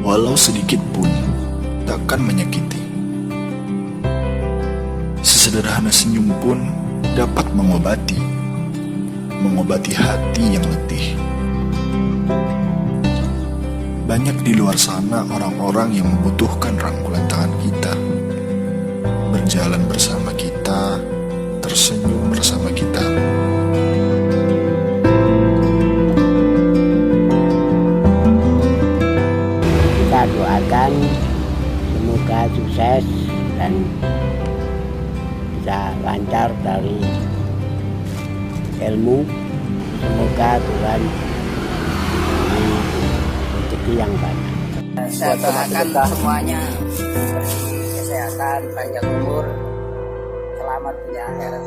walau sedikit pun takkan menyakiti. Sesederhana senyum pun dapat mengobati hati yang letih. Banyak di luar sana orang-orang yang membutuhkan rangkulan tangan kita, berjalan bersama kita, tersenyum bersama kita. Kita doakan semoga sukses dan bisa lancar dari ilmu. Semoga Tuhan beri rezeki yang banyak. Saya doakan semuanya kesehatan, panjang umur, selamat dunia akhirat.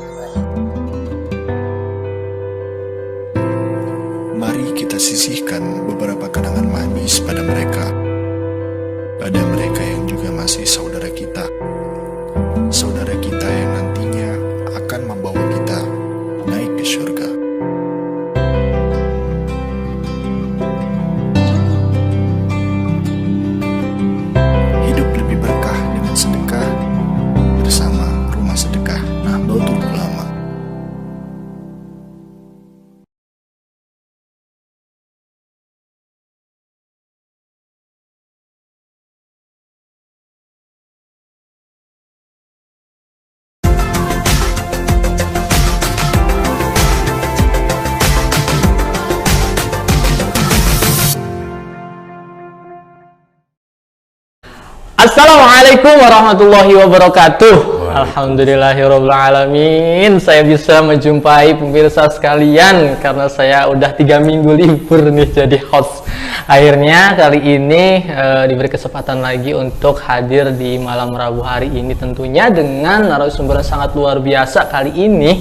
Mari kita sisihkan beberapa kenangan manis pada mereka yang juga masih saudara kita yang nantinya akan membawa kita naik ke surga. Hidup lebih berkah dengan sedekah bersama Rumah Sedekah Nahdlatul Ulama. Assalamualaikum warahmatullahi wabarakatuh. Alhamdulillahirabbil alamin. Saya bisa menjumpai pemirsa sekalian karena saya udah 3 minggu libur nih jadi host. Akhirnya kali ini diberi kesempatan lagi untuk hadir di malam Rabu hari ini, tentunya dengan narasumber yang sangat luar biasa kali ini.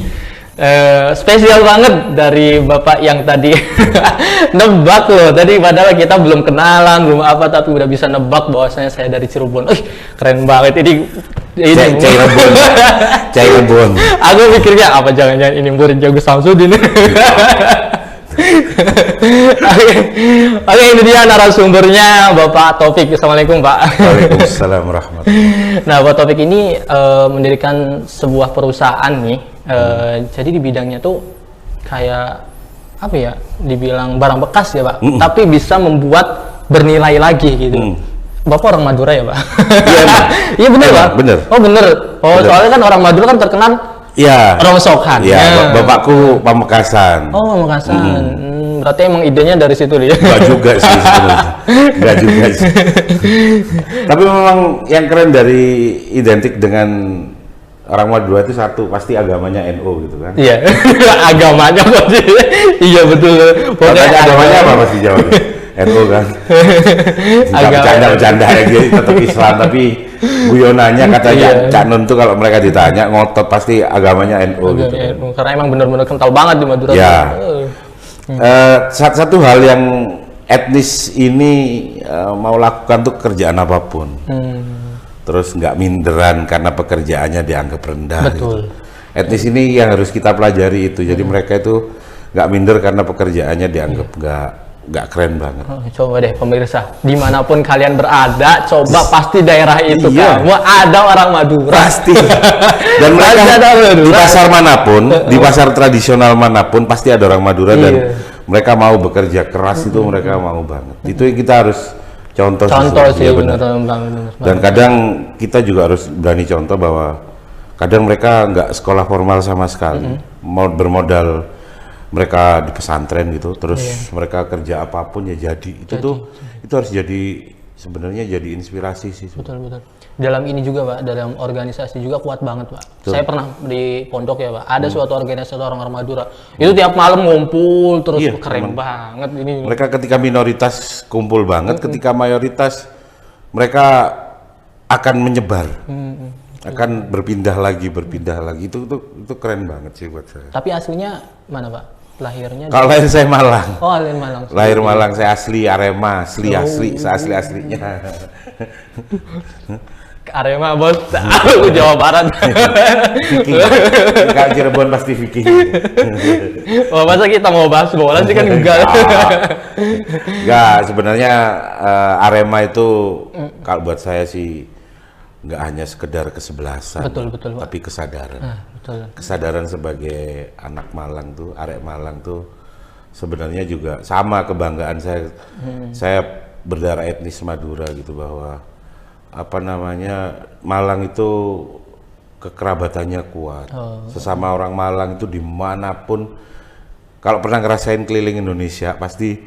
Spesial banget dari bapak yang tadi nebak loh, tadi padahal kita belum kenalan belum apa, tapi udah bisa nebak bahwasanya saya dari Cirebon. Keren banget ini Cirebon. Aku mikirnya apa, jangan-jangan ini murid Jago Samsudin. Oke, ini dia narasumbernya Bapak Taufik. Assalamualaikum Pak. Waalaikumsalam warahmatullahi. Nah, Bapak Taufik ini mendirikan sebuah perusahaan nih. Jadi di bidangnya tuh kayak apa ya, dibilang barang bekas ya Pak, tapi bisa membuat bernilai lagi gitu. Bapak orang Madura ya Pak? Iya bener Pak? Bener. Oh bener. Oh bener. Soalnya kan orang Madura kan terkenal rongsokan. Iya, bapakku Pamekasan. Oh Pamekasan. Berarti emang idenya dari situ nih? Enggak juga sih sebenarnya. Enggak juga sih. Tapi memang yang keren dari identik dengan orang Madura itu satu, pasti agamanya NU gitu kan? Iya, agamanya pasti. Iya betul. Pokoknya agamanya apa pasti jawab? NU kan? Bercanda-bercanda ya, jadi tetap Islam, tapi guyonannya katanya Cak Nun tuh kalau mereka ditanya ngotot pasti agamanya NU gitu. Karena emang benar-benar kental banget di Madura. Ya. Satu hal yang etnis ini mau lakukan tuh kerjaan apapun. Terus nggak minderan karena pekerjaannya dianggap rendah. Betul. Gitu. Etnis ini yang harus kita pelajari itu. Jadi mereka itu nggak minder karena pekerjaannya dianggap nggak keren banget. Coba deh pemirsa, dimanapun kalian berada, coba pasti daerah itu kamu ada orang Madura. Pasti. Dan mereka di pasar manapun, di pasar tradisional manapun pasti ada orang Madura dan mereka mau bekerja keras itu mereka mau banget. Itu yang kita harus contoh sih, benar. Dan kadang kita juga harus berani contoh bahwa kadang mereka nggak sekolah formal sama sekali, mau bermodal mereka di pesantren gitu, terus mereka kerja apapun ya jadi. Itu harus jadi, sebenarnya jadi inspirasi sih. Betul. Dalam ini juga Pak, dalam organisasi juga kuat banget Pak. Saya pernah di pondok ya Pak, ada suatu organisasi orang Madura. Itu tiap malam ngumpul terus, keren banget ini. Mereka ketika minoritas kumpul banget, ketika mayoritas mereka akan menyebar. Akan berpindah lagi. Itu keren banget sih buat saya. Tapi aslinya mana Pak? Lahirnya? Kalau lahir saya Malang. Oh, lahir Malang. Lahir Malang, saya asli Arema, asli, saya asli-aslinya. Arema bos, aku Jawa Barat. Viking. Kalau Cirebon pasti Viking. Oh, masa kita mau bahas bola sih kan enggak. Enggak, sebenarnya Arema itu kalau buat saya sih nggak hanya sekedar kesebelasan, Betul, Pak. tapi kesadaran. Betul. Kesadaran sebagai anak Malang tuh, arek Malang tuh sebenarnya juga sama kebanggaan saya. Saya berdarah etnis Madura gitu, bahwa apa namanya, Malang itu kekerabatannya kuat. Sesama orang Malang itu dimanapun, kalau pernah ngerasain keliling Indonesia pasti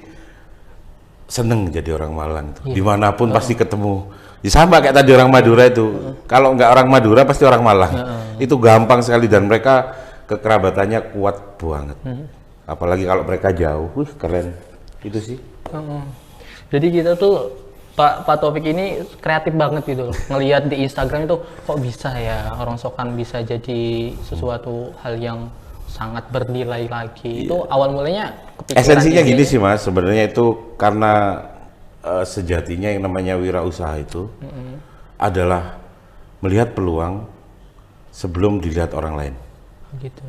seneng jadi orang Malang tuh. Dimanapun pasti ketemu. Ya sama kayak tadi orang Madura itu. Kalau nggak orang Madura pasti orang Malang. Itu gampang sekali, dan mereka kekerabatannya kuat banget. Apalagi kalau mereka jauh, keren. Itu sih. Jadi kita tuh Pak Taufik ini kreatif banget gitu loh. Ngelihat di Instagram itu kok bisa ya orang Sokan bisa jadi sesuatu hal yang sangat bernilai lagi. Itu awal mulanya kepikiran. Esensinya gini sih Mas, sebenarnya itu karena sejatinya yang namanya wirausaha itu adalah melihat peluang sebelum dilihat orang lain. Gitu.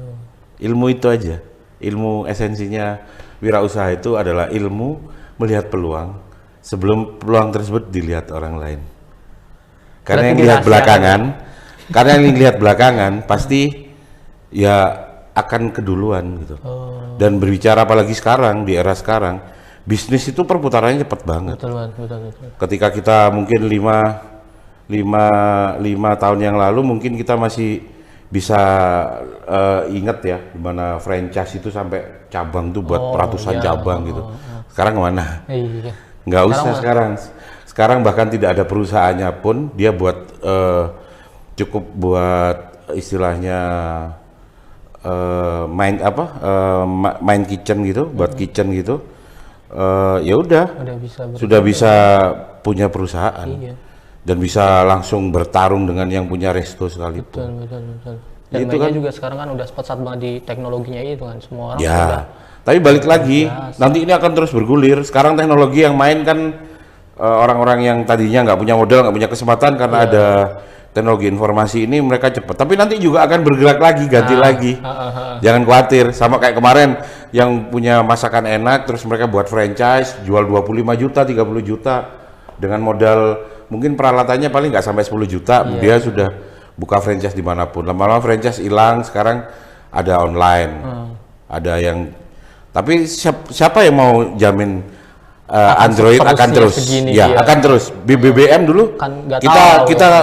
Ilmu itu aja. Ilmu esensinya wirausaha itu adalah ilmu melihat peluang sebelum peluang tersebut dilihat orang lain. Karena yang dilihat belakangan, karena yang dilihat belakangan pasti ya akan keduluan gitu. Dan berbicara apalagi sekarang, di era sekarang, bisnis itu perputarannya cepat banget. Betul. Ketika kita mungkin 5 tahun yang lalu mungkin kita masih bisa ingat ya, dimana franchise itu sampai cabang tuh buat ratusan cabang gitu. Sekarang kemana? Iya. Nggak usah sekarang. Sekarang bahkan tidak ada perusahaannya pun dia buat cukup buat istilahnya main kitchen gitu, buat kitchen gitu. Ya udah sudah bisa punya perusahaan. Dan bisa langsung bertarung dengan yang punya resto sekalipun. Betul. Dan itu mainnya kan juga sekarang kan udah pesat banget di teknologinya itu kan, semua orang ya. udah. Tapi balik lagi, nanti ini akan terus bergulir. Sekarang teknologi yang main kan orang-orang yang tadinya nggak punya modal, nggak punya kesempatan karena ada teknologi informasi ini, mereka cepat. Tapi nanti juga akan bergerak lagi, ganti lagi. Jangan khawatir. Sama kayak kemarin yang punya masakan enak, terus mereka buat franchise, jual 25 juta, 30 juta dengan modal mungkin peralatannya paling nggak sampai 10 juta, dia sudah buka franchise dimanapun. Lama-lama franchise hilang, sekarang ada online, ada yang. Tapi siapa yang mau jamin Android akan terus? Ya, akan terus. BBM dulu Kan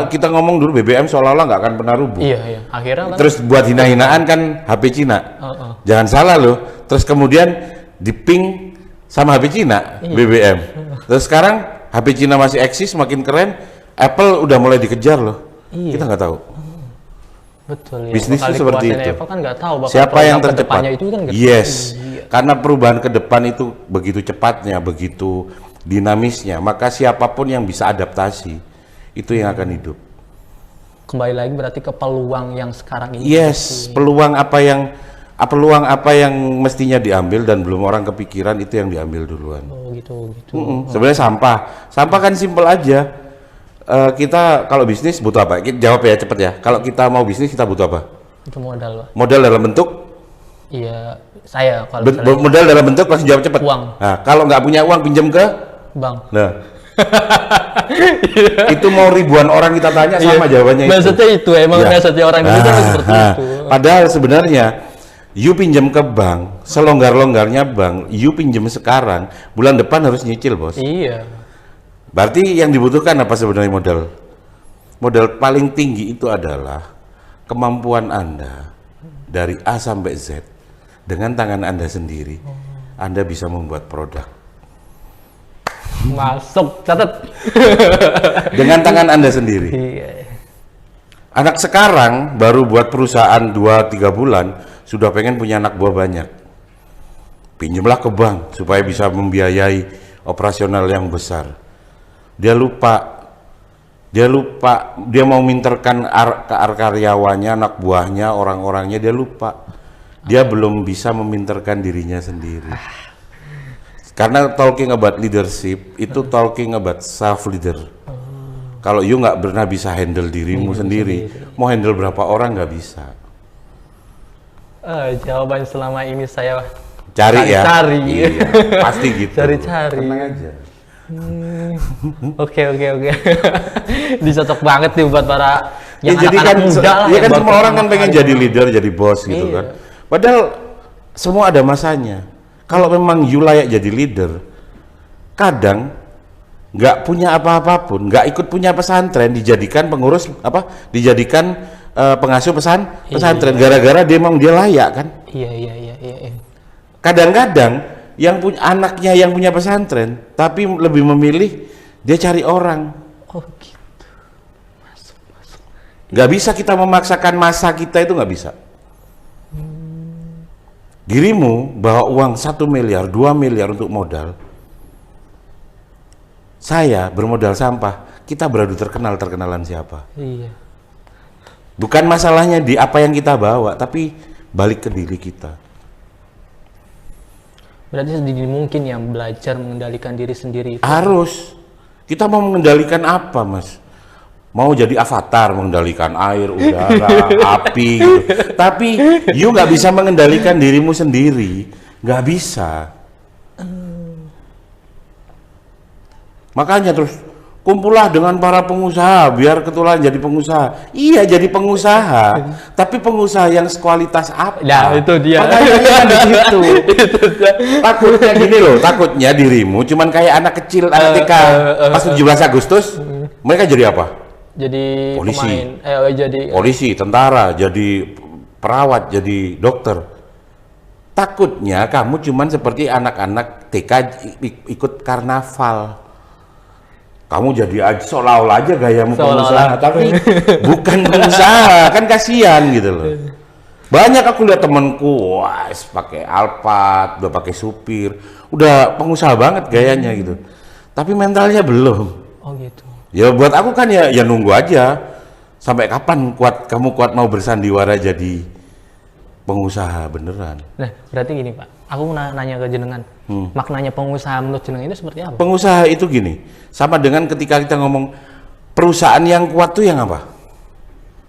kita ngomong dulu BBM seolah-olah nggak akan pernah rubuh. Iya. Akhirnya kan Terus buat hina-hinaan kan HP Cina. Jangan salah loh. Terus kemudian diping sama HP Cina BBM. Terus sekarang HP Cina masih eksis, makin keren. Apple udah mulai dikejar loh. Kita nggak tahu. Betul ya. Bisnis itu seperti itu. Apple kan nggak tahu siapa yang tercepat. itu kan Yes. Karena perubahan ke depan itu begitu cepatnya, begitu dinamisnya, maka siapapun yang bisa adaptasi itu yang akan hidup. Kembali lagi berarti ke peluang yang sekarang ini. Yes, peluang apa yang mestinya diambil dan belum orang kepikiran, itu yang diambil duluan. Oh gitu. Sebenarnya sampah kan simpel aja. Kita kalau bisnis butuh apa? Kita jawab ya cepet ya. Kalau kita mau bisnis kita butuh apa? Itu modal, Pak. Modal dalam bentuk? Iya, saya kalau Modal dalam bentuk langsung jawab cepet. Uang. Nah, kalau nggak punya uang pinjam ke bank. Nah, itu mau ribuan orang kita tanya sama jawabannya itu. Maksudnya itu emang maksudnya orang Indonesia seperti itu. Padahal sebenarnya you pinjam ke bank, selonggar-longgarnya bank, you pinjam sekarang, bulan depan harus nyicil, Bos. Iya. Berarti yang dibutuhkan apa sebenarnya modal? Modal paling tinggi itu adalah kemampuan Anda dari A sampai Z dengan tangan Anda sendiri. Anda bisa membuat produk. Masuk, catat. Dengan tangan Anda sendiri. Iya. Anak sekarang baru buat perusahaan 2-3 bulan sudah pengen punya anak buah banyak. Pinjamlah ke bank supaya bisa membiayai operasional yang besar. Dia lupa dia mau minterkan karyawannya, anak buahnya, orang-orangnya, dia lupa. Dia belum bisa meminterkan dirinya sendiri. Karena talking about leadership itu talking about self leader. Kalau you nggak pernah bisa handle dirimu sendiri, mau handle berapa orang nggak bisa. Jawaban selama ini saya Cari ya. Cari. Iya, pasti gitu. Cari-cari. Tenang aja. Oke. Dicocok banget nih buat para yang jadi anak-anak kan, muda lah. ya yang kan baru semua orang kan pertama pengen kali jadi leader, jadi bos gitu Iya. kan. Padahal semua ada masanya. Kalau memang you layak jadi leader, kadang nggak punya apa-apapun, nggak ikut punya pesantren, dijadikan pengurus dijadikan pengasuh pesantren gara-gara dia memang dia layak kan. Iya. Kadang-kadang yang punya anaknya yang punya pesantren, tapi lebih memilih dia cari orang. Oh gitu. Nggak bisa kita memaksakan masa kita, itu nggak bisa. Dirimu bawa uang 1 miliar, 2 miliar untuk modal. Saya bermodal sampah, kita beradu terkenalan siapa. Iya. Bukan masalahnya di apa yang kita bawa, tapi balik ke diri kita. Berarti sedini mungkin yang belajar mengendalikan diri sendiri itu. Harus. Kita mau mengendalikan apa, Mas? Mau jadi avatar, mengendalikan air, udara, api gitu. Tapi you nggak bisa mengendalikan dirimu sendiri, nggak bisa. Makanya terus kumpullah dengan para pengusaha biar ketularan jadi pengusaha. Iya, jadi pengusaha, tapi pengusaha yang sekualitas apa? Nah, itu dia. Makanya kan di situ. Takutnya gini loh, takutnya dirimu cuman kayak anak kecil, anak TK pas 17 Agustus, mereka jadi apa? Jadi Polisi. pemain, jadi Polisi, tentara, jadi perawat, jadi dokter. Takutnya kamu cuman seperti anak-anak TK ikut karnaval. Kamu jadi seolah-olah aja gayamu pengusaha, tapi bukan pengusaha, kan kasihan gitu loh. Banyak aku lihat temanku, wah, pakai Alphard, udah pakai supir, udah pengusaha banget gayanya gitu. Tapi mentalnya belum. Oh gitu. Ya buat aku kan ya nunggu aja. Sampai kapan kamu kuat mau bersandiwara jadi pengusaha beneran? Nah, berarti gini Pak, aku nanya ke jenengan, maknanya pengusaha menurut jenengan itu seperti apa? Pengusaha itu gini, sama dengan ketika kita ngomong perusahaan yang kuat tuh yang apa?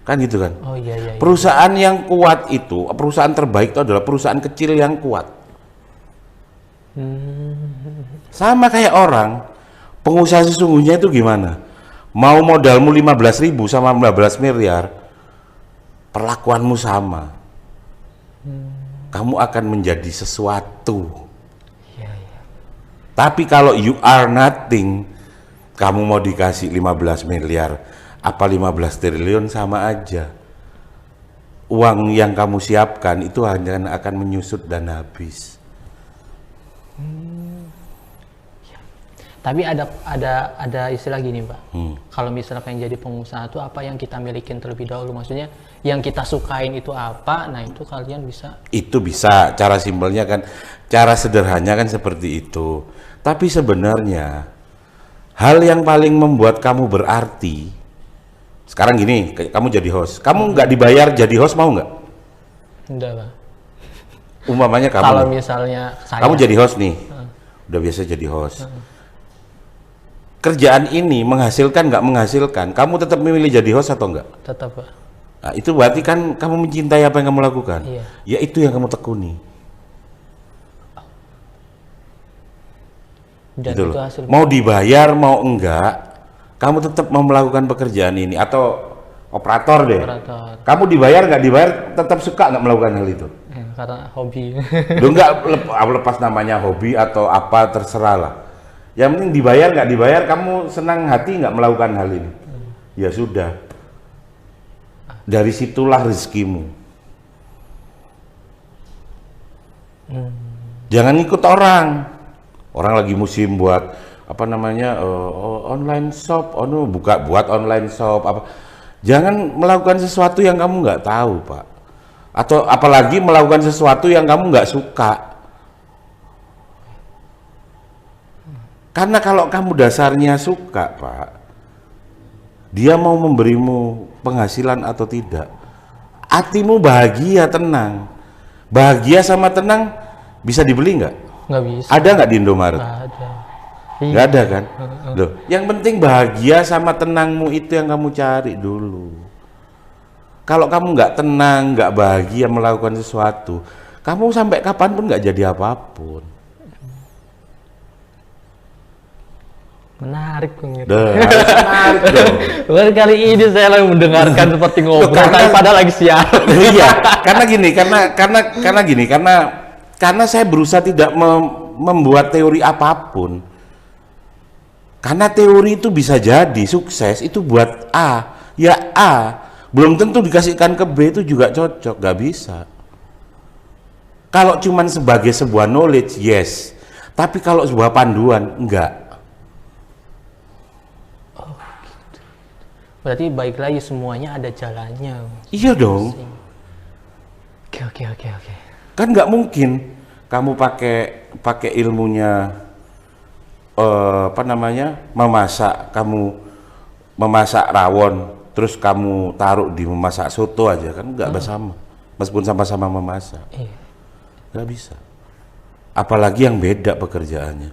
Kan gitu kan? Oh iya. Perusahaan yang kuat itu, perusahaan terbaik itu adalah perusahaan kecil yang kuat. Sama kayak orang, pengusaha sesungguhnya itu gimana? Mau modalmu 15.000 sama 15 miliar, perlakuanmu sama. Kamu akan menjadi sesuatu. Tapi kalau you are nothing, kamu mau dikasih 15 miliar, apa 15 triliun sama aja. Uang yang kamu siapkan itu hanya akan menyusut dan habis. Tapi ada istilah gini Pak, kalau misalnya pengen jadi pengusaha itu apa yang kita milikin terlebih dahulu, maksudnya yang kita sukain itu apa, nah itu kalian bisa. Itu bisa, cara simpelnya kan, cara sederhananya kan seperti itu. Tapi sebenarnya hal yang paling membuat kamu berarti, sekarang gini, kamu jadi host, kamu nggak dibayar jadi host, mau nggak? Enggak Pak. Umpamanya kamu, kalau misalnya saya, kamu jadi host nih, udah biasa jadi host. Kerjaan ini menghasilkan nggak menghasilkan, kamu tetap memilih jadi host atau enggak? tetap Pak. Nah, itu berarti kan kamu mencintai apa yang kamu lakukan. Iya. Ya itu yang kamu tekuni. Dan Gitu itu loh. hasil. Mau dibayar mau enggak, kamu tetap mau melakukan pekerjaan ini. Atau operator deh. Operator. Kamu dibayar nggak dibayar, tetap suka nggak melakukan hal itu. Karena hobi. Lu nggak lepas namanya hobi atau apa, terserah lah. Yang penting dibayar nggak dibayar, kamu senang hati nggak melakukan hal ini. Ya sudah. Dari situlah rezekimu. Jangan ikut orang. Orang lagi musim buat apa namanya online shop, buat online shop apa. Jangan melakukan sesuatu yang kamu nggak tahu, Pak. Atau apalagi melakukan sesuatu yang kamu nggak suka. Karena kalau kamu dasarnya suka, Pak, dia mau memberimu penghasilan atau tidak, hatimu bahagia, tenang. Bahagia sama tenang bisa dibeli nggak? Nggak bisa. Ada nggak di Indomaret? Nggak ada. Nggak ada kan? Loh, yang penting bahagia sama tenangmu itu yang kamu cari dulu. Kalau kamu nggak tenang, nggak bahagia melakukan sesuatu, kamu sampai kapanpun nggak jadi apapun. Menarik Bung. Menarik dong. Baru kali ini saya lagi mendengarkan seperti ngobrol, padahal lagi siaran. Iya, karena saya berusaha tidak membuat teori apapun. Karena teori itu bisa jadi sukses itu buat A, ya A. Belum tentu dikasihkan ke B itu juga cocok, nggak bisa. Kalau cuman sebagai sebuah knowledge, yes. Tapi kalau sebuah panduan, enggak. Oh, gitu. Berarti baik lagi semuanya ada jalannya. Iya dong. Oke. Kan nggak mungkin kamu pakai ilmunya kamu memasak rawon terus kamu taruh di memasak soto aja, kan nggak bersama, meskipun sama-sama memasak. Iya. Nggak bisa, apalagi yang beda pekerjaannya.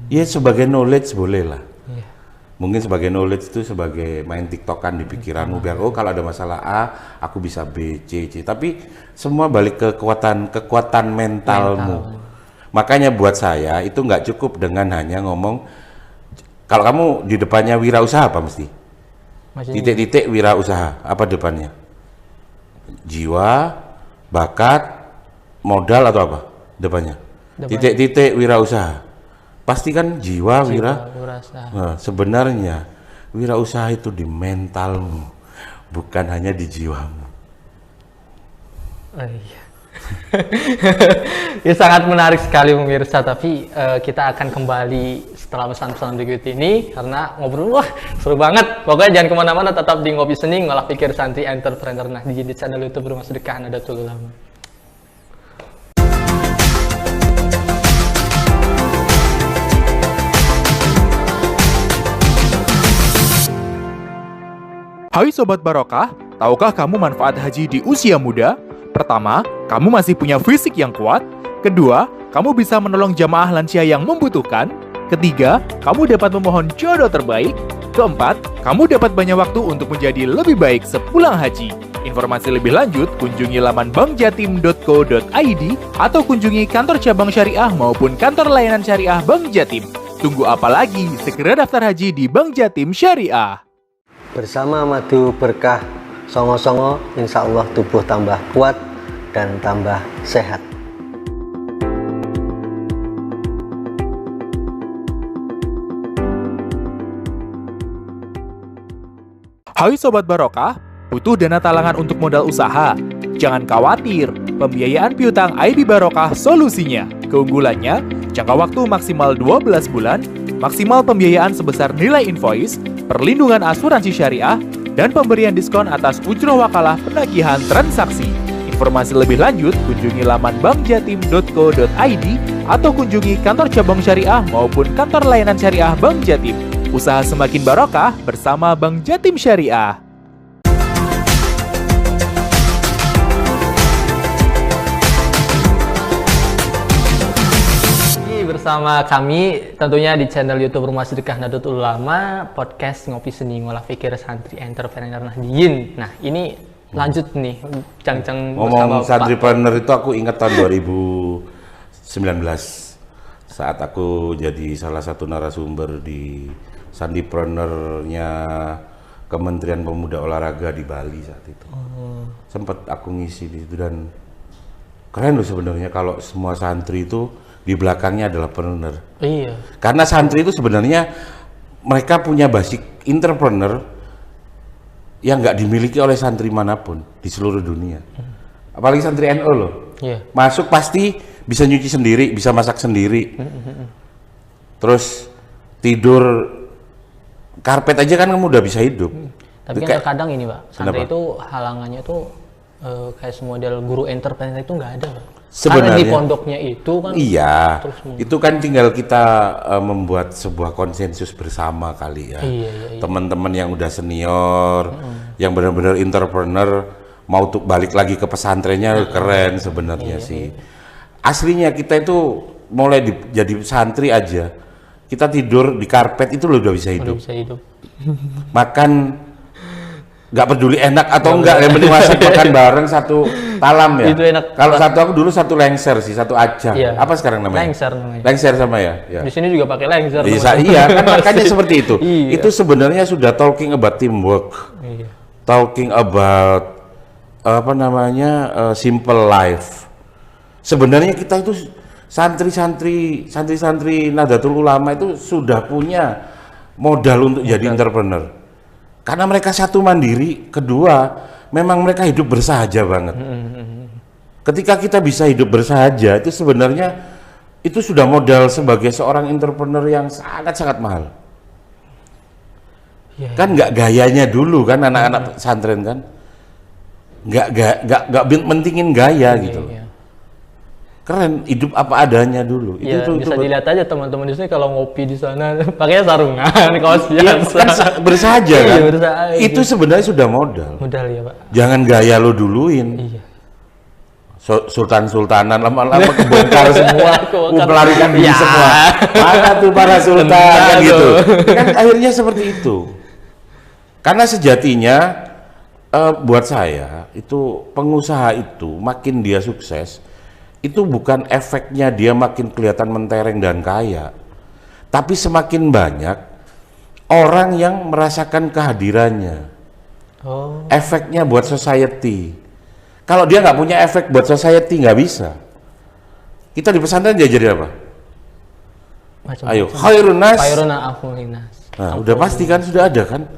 Ya sebagai knowledge boleh lah. Iya. Mungkin sebagai knowledge itu sebagai main tiktokan di pikiranmu, biar kalau ada masalah A aku bisa B, C, C. Tapi semua balik ke kekuatan mentalmu. Makanya buat saya itu nggak cukup dengan hanya ngomong. Kalau kamu di depannya wirausaha apa mesti? Titik-titik wirausaha, apa depannya? Jiwa, bakat, modal atau apa depannya? Titik-titik wirausaha. Pasti kan jiwa wirausaha. Nah, sebenarnya wirausaha itu di mentalmu, bukan hanya di jiwamu. Oh, iya. Ya sangat menarik sekali pemirsa, tapi kita akan kembali setelah pesan-pesan berikut ini karena ngobrol seru banget. Pokoknya jangan kemana-mana, tetap di Ngopi Seni Ngolah Pikir Santri Entrepreneur Nahdliyin di channel YouTube Rumah Sedekah Nahdlatul Ulama. Hai Sobat Barokah, tahukah kamu manfaat haji di usia muda? Pertama, kamu masih punya fisik yang kuat. Kedua, kamu bisa menolong jamaah lansia yang membutuhkan. Ketiga, kamu dapat memohon jodoh terbaik. Keempat, kamu dapat banyak waktu untuk menjadi lebih baik sepulang haji. Informasi lebih lanjut, kunjungi laman bankjatim.co.id atau kunjungi kantor cabang syariah maupun kantor layanan syariah Bank Jatim. Tunggu apa lagi? Segera daftar haji di Bank Jatim Syariah. Bersama madu berkah songo-songo, insya Allah tubuh tambah kuat dan tambah sehat. Hai Sobat Barokah, butuh dana talangan untuk modal usaha? Jangan khawatir, pembiayaan piutang IB Barokah solusinya. Keunggulannya, jangka waktu maksimal 12 bulan, maksimal pembiayaan sebesar nilai invoice, perlindungan asuransi syariah, dan pemberian diskon atas ujroh wakalah penagihan transaksi. Informasi lebih lanjut, kunjungi laman bankjatim.co.id atau kunjungi kantor cabang syariah maupun kantor layanan syariah Bank Jatim. Usaha semakin barokah bersama Bank Jatim Syariah. Bersama kami tentunya di channel YouTube Rumah Sedekah Nahdlatul Ulama, podcast Ngopi Seni Ngolah Fikir Santri Entrepreneur Nahdliyin. Nah, ini lanjut nih, Cang-Cang ngomong santripreneur itu aku ingat tahun 2019 saat aku jadi salah satu narasumber di sandipreneurnya Kementerian Pemuda Olahraga di Bali saat itu. Sempat aku ngisi di situ dan keren loh sebenarnya kalau semua santri itu di belakangnya adalah entrepreneur. Iya. Karena santri itu sebenarnya mereka punya basic entrepreneur yang nggak dimiliki oleh santri manapun di seluruh dunia. Apalagi santri NU loh. Iya. Masuk pasti bisa nyuci sendiri, bisa masak sendiri. Terus tidur karpet aja kan kamu udah bisa hidup. Tapi kan terkadang ini, Pak, santri itu halangannya tuh kayak semodel guru entrepreneur itu nggak ada, Pak. Sebenarnya karena di pondoknya itu kan iya, itu kan tinggal kita membuat sebuah konsensus bersama kali ya. Iya. Teman-teman yang udah senior, yang benar-benar entrepreneur mau balik lagi ke pesantrennya keren sebenarnya sih. Aslinya kita itu mulai jadi santri aja, kita tidur di karpet itu loh udah bisa hidup. Udah bisa hidup. Makan nggak peduli enak atau enggak, yang penting makan bareng satu talam ya. Itu enak. Kalau satu aku dulu satu lengser sih, satu aja. Iya. Apa sekarang namanya? Lengser namanya. Lengser sama ya. Ya. Di sini juga pakai lengser. Iya, kan makanya seperti itu. Iya. Itu sebenarnya sudah talking about teamwork, Iya. talking about apa namanya simple life. Sebenarnya kita itu santri-santri Nahdlatul Ulama itu sudah punya modal untuk jadi entrepreneur. Karena mereka satu mandiri, kedua memang mereka hidup bersahaja banget. Ketika kita bisa hidup bersahaja itu sebenarnya itu sudah modal sebagai seorang entrepreneur yang sangat-sangat mahal. Iya, Kan nggak gayanya dulu kan anak-anak pesantren kan, nggak mentingin gaya gitu. Iya. Keren, hidup apa adanya dulu. Ya, itu bisa dilihat aja teman-teman di sini kalau ngopi di sana pakainya sarungan, kaos Iya, biasa. kan bersahaja kan. Iya, bersahaja. Itu sebenarnya sudah modal. Modal ya, Pak. Jangan gaya lo duluin. Iya. Sultan-sultanan lama-lama kebongkar semua, Kebongkar. melarikan diri Ya. semua. Mana tuh para sultan Benar kan gitu. tuh. Kan akhirnya seperti itu. Karena sejatinya buat saya itu pengusaha itu makin dia sukses itu bukan efeknya dia makin kelihatan mentereng dan kaya, tapi semakin banyak orang yang merasakan kehadirannya. Oh, Efeknya buat society. Kalau dia nggak punya efek buat society nggak bisa. Kita di pesantren diajarin apa? macam Ayo, khairun nas. Khairuna afulinas. Nah, udah pasti kan sudah ada kan?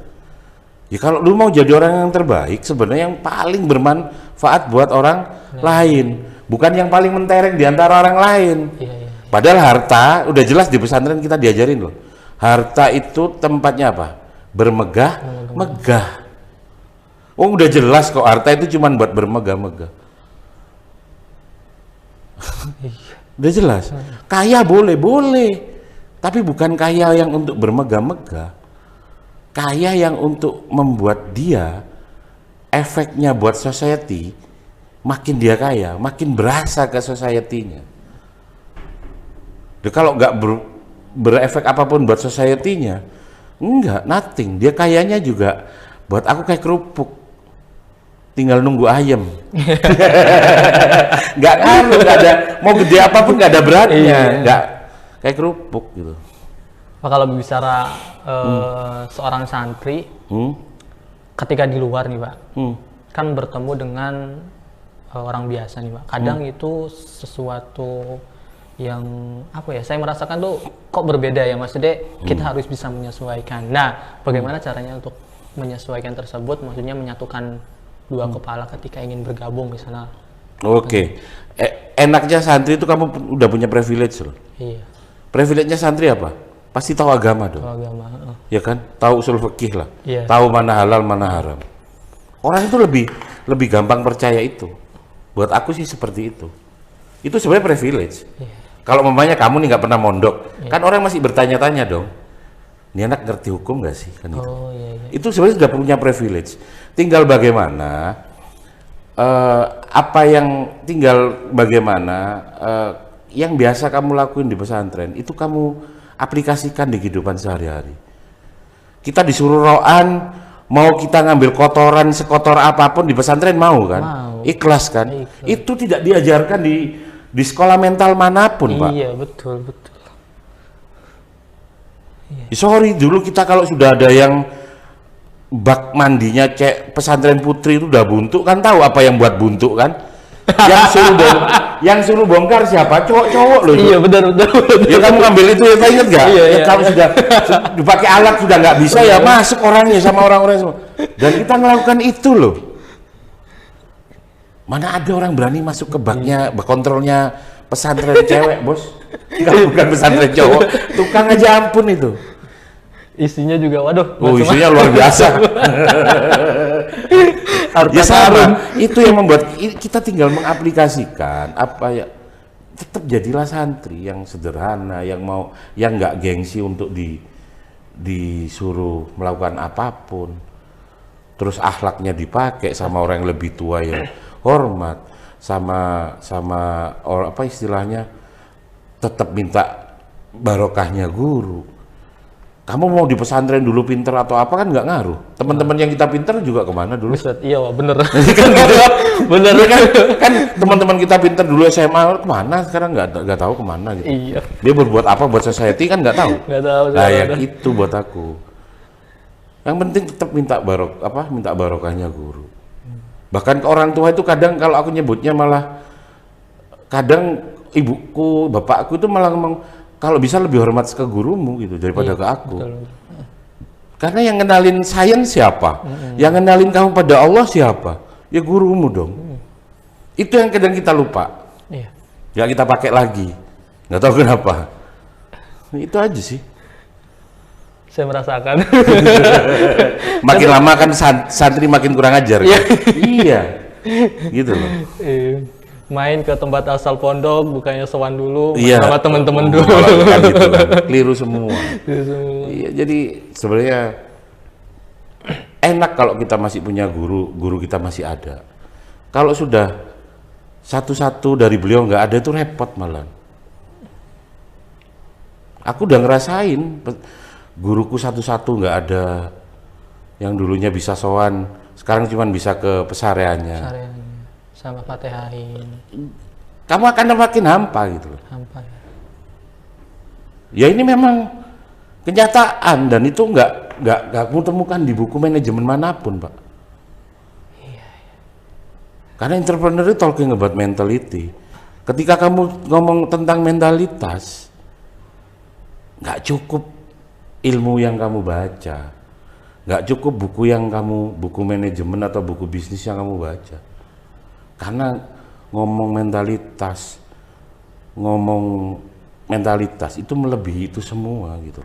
Ya kalau lu mau jadi orang yang terbaik, sebenarnya yang paling bermanfaat buat orang lain, bukan yang paling mentereng di antara orang lain. Iya, iya. Padahal harta udah jelas di pesantren kita diajarin loh. Harta itu tempatnya apa? Bermegah-megah. Oh, udah jelas kok harta itu cuma buat bermegah-megah. Udah jelas. Kaya boleh, tapi bukan kaya yang untuk bermegah-megah. Kaya yang untuk membuat dia efeknya buat society, makin dia kaya, makin berasa ke society-nya. Kalau nggak berefek apapun buat society-nya, enggak, nothing. Dia kayanya juga buat aku kayak kerupuk, tinggal nunggu ayam. Nggak ngaruh, nggak ada, mau gede apapun nggak ada beratnya, nggak kayak kerupuk gitu. Pak, kalau bicara seorang santri ketika di luar nih Pak, kan bertemu dengan orang biasa nih Pak. Kadang itu sesuatu yang apa ya? Saya merasakan tuh kok berbeda ya maksudnya. Kita harus bisa menyesuaikan. Nah, bagaimana caranya untuk menyesuaikan tersebut? Maksudnya menyatukan dua kepala ketika ingin bergabung misalnya. Oke. Enaknya santri itu kamu udah punya privilege loh. Iya. Privilege-nya santri apa? Pasti tahu agama dong. Kalau agama. Ya kan? Tahu usul fikih lah. Iya. Tahu mana halal, mana haram. Orang itu lebih gampang percaya itu. Buat aku sih seperti itu. Itu sebenarnya privilege. Iya. Kalau mamanya kamu nih nggak pernah mondok, kan orang masih bertanya-tanya dong. Ini anak ngerti hukum nggak sih? Kan gitu. Oh iya, iya. Itu sebenarnya sudah punya privilege. Tinggal bagaimana yang biasa kamu lakuin di pesantren itu kamu aplikasikan di kehidupan sehari-hari. Kita disuruh ro'an, mau kita ngambil kotoran sekotor apapun di pesantren mau kan? Mau. Ikhlas kan? Ikhlas. Itu tidak diajarkan di sekolah mental manapun, Pak. Iya, betul. Sorry, dulu kita kalau sudah ada yang bak mandinya pesantren putri itu udah buntu kan, tahu apa yang buat buntu kan? yang suruh bongkar siapa? Cowok-cowok loh. Iya, benar. Ya kamu ngambil itu ya, ingat nggak? Iya, Ya, iya. kalau sudah dipakai alat sudah nggak bisa ya masuk orangnya sama orang-orang semua. Dan kita melakukan itu loh. Mana ada orang berani masuk ke baknya, bak kontrolnya pesantren cewek, bos? Kalau bukan pesantren cowok, tukang aja ampun itu. Isinya juga, waduh. Oh, isinya luar biasa. Ya sama, itu yang membuat kita tinggal mengaplikasikan apa ya. Tetap jadilah santri yang sederhana, yang nggak gengsi untuk disuruh melakukan apapun. Terus akhlaknya dipakai sama orang yang lebih tua yang hormat, sama apa istilahnya, tetap minta barokahnya guru. Kamu mau di pesantren dulu pinter atau apa kan nggak ngaruh. Teman-teman yang kita pinter juga kemana dulu? Buset, iya Pak, bener. kan gitu. Bener kan teman-teman kita pinter dulu SMA kemana sekarang nggak tahu kemana gitu. Iya. Dia berbuat apa buat society kan nggak tahu. Nggak tahu. Nah ya itu buat aku. Yang penting tetap minta barokahnya guru. Bahkan ke orang tua itu kadang kalau aku nyebutnya malah kadang ibuku, bapakku itu malah ngomong kalau bisa lebih hormat ke gurumu gitu daripada ke aku. Betul. Karena yang kenalin sains siapa? Yang kenalin kamu pada Allah siapa? Ya gurumu dong. Itu yang kadang kita lupa. Iya. Ya kita pakai lagi. Nggak tahu kenapa. Itu aja sih. Saya merasakan. Makin lama kan santri makin kurang ajar. Kan? Iya. Gitu loh. Main ke tempat asal pondok, bukannya sowan dulu, iya. sama teman-teman dulu. Kan gitu kan. Keliru semua. Iya, jadi sebenarnya enak kalau kita masih punya guru kita masih ada. Kalau sudah satu-satu dari beliau nggak ada itu repot malah. Aku udah ngerasain guruku satu-satu nggak ada, yang dulunya bisa sowan, sekarang cuma bisa ke pesareannya. Sama Fatihain. Kamu akan makin hampa gitu loh. Hampa ya. Ya ini memang kenyataan dan itu nggak kamu temukan di buku manajemen manapun, Pak. Iya. Karena entrepreneur itu talking about mentality. Ketika kamu ngomong tentang mentalitas, nggak cukup ilmu yang kamu baca, nggak cukup buku manajemen atau buku bisnis yang kamu baca. Karena ngomong mentalitas itu melebihi itu semua gitu.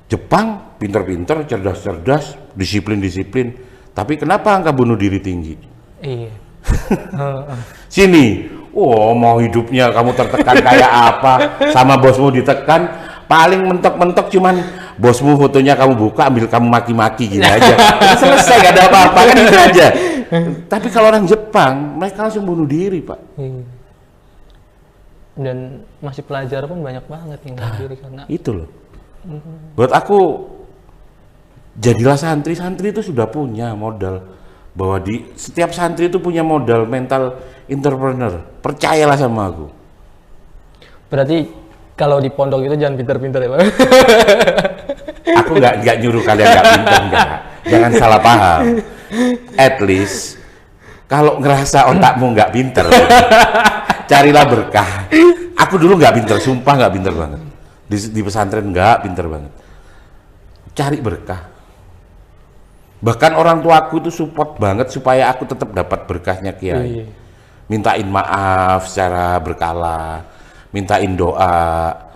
Jepang pinter-pinter, cerdas-cerdas, disiplin-disiplin, tapi kenapa angka bunuh diri tinggi? Iya. Sini, mau hidupnya kamu tertekan kayak apa, sama bosmu ditekan, paling mentok-mentok cuman bosmu fotonya kamu buka, ambil kamu maki-maki gini aja. Selesai, gak ada apa-apa kan gitu aja. Tapi kalau orang Jepang, mereka langsung bunuh diri, Pak. Dan masih pelajar pun banyak banget yang bunuh diri karena itu loh. Buat aku, jadilah santri itu sudah punya modal bahwa di setiap santri itu punya modal mental entrepreneur. Percayalah sama aku. Berarti kalau di pondok itu jangan pinter-pinter ya, Pak. Aku nggak nyuruh kalian nggak pinter, enggak. Jangan salah paham. At least kalau ngerasa otakmu nggak pinter, carilah berkah. Aku dulu nggak pinter, sumpah nggak pinter banget. Di pesantren nggak pinter banget. Cari berkah. Bahkan orang tuaku itu support banget supaya aku tetap dapat berkahnya kiai. Mintain maaf secara berkala, mintain doa.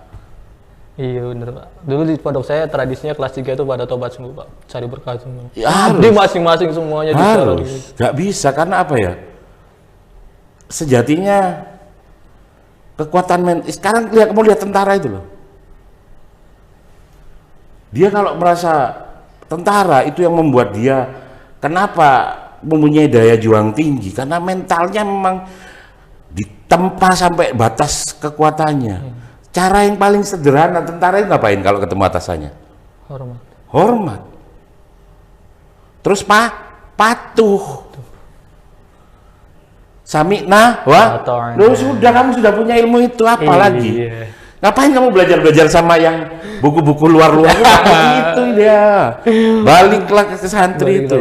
Iya bener Pak. Dulu di pondok saya tradisinya kelas 3 itu pada tobat semua Pak, cari berkah semua. Ya, di masing-masing semuanya harus. Gak bisa karena apa ya? Sejatinya kekuatan sekarang kamu lihat tentara itu loh. Dia kalau merasa tentara itu yang membuat dia kenapa mempunyai daya juang tinggi karena mentalnya memang ditempa sampai batas kekuatannya. Cara yang paling sederhana tentara itu ngapain kalau ketemu atasannya? Hormat. Terus patuh. Sami'na lu sudah, kamu sudah punya ilmu itu apa lagi? Ngapain kamu belajar sama yang buku-buku luar-luar? Itu dia. Baliklah ke santri itu.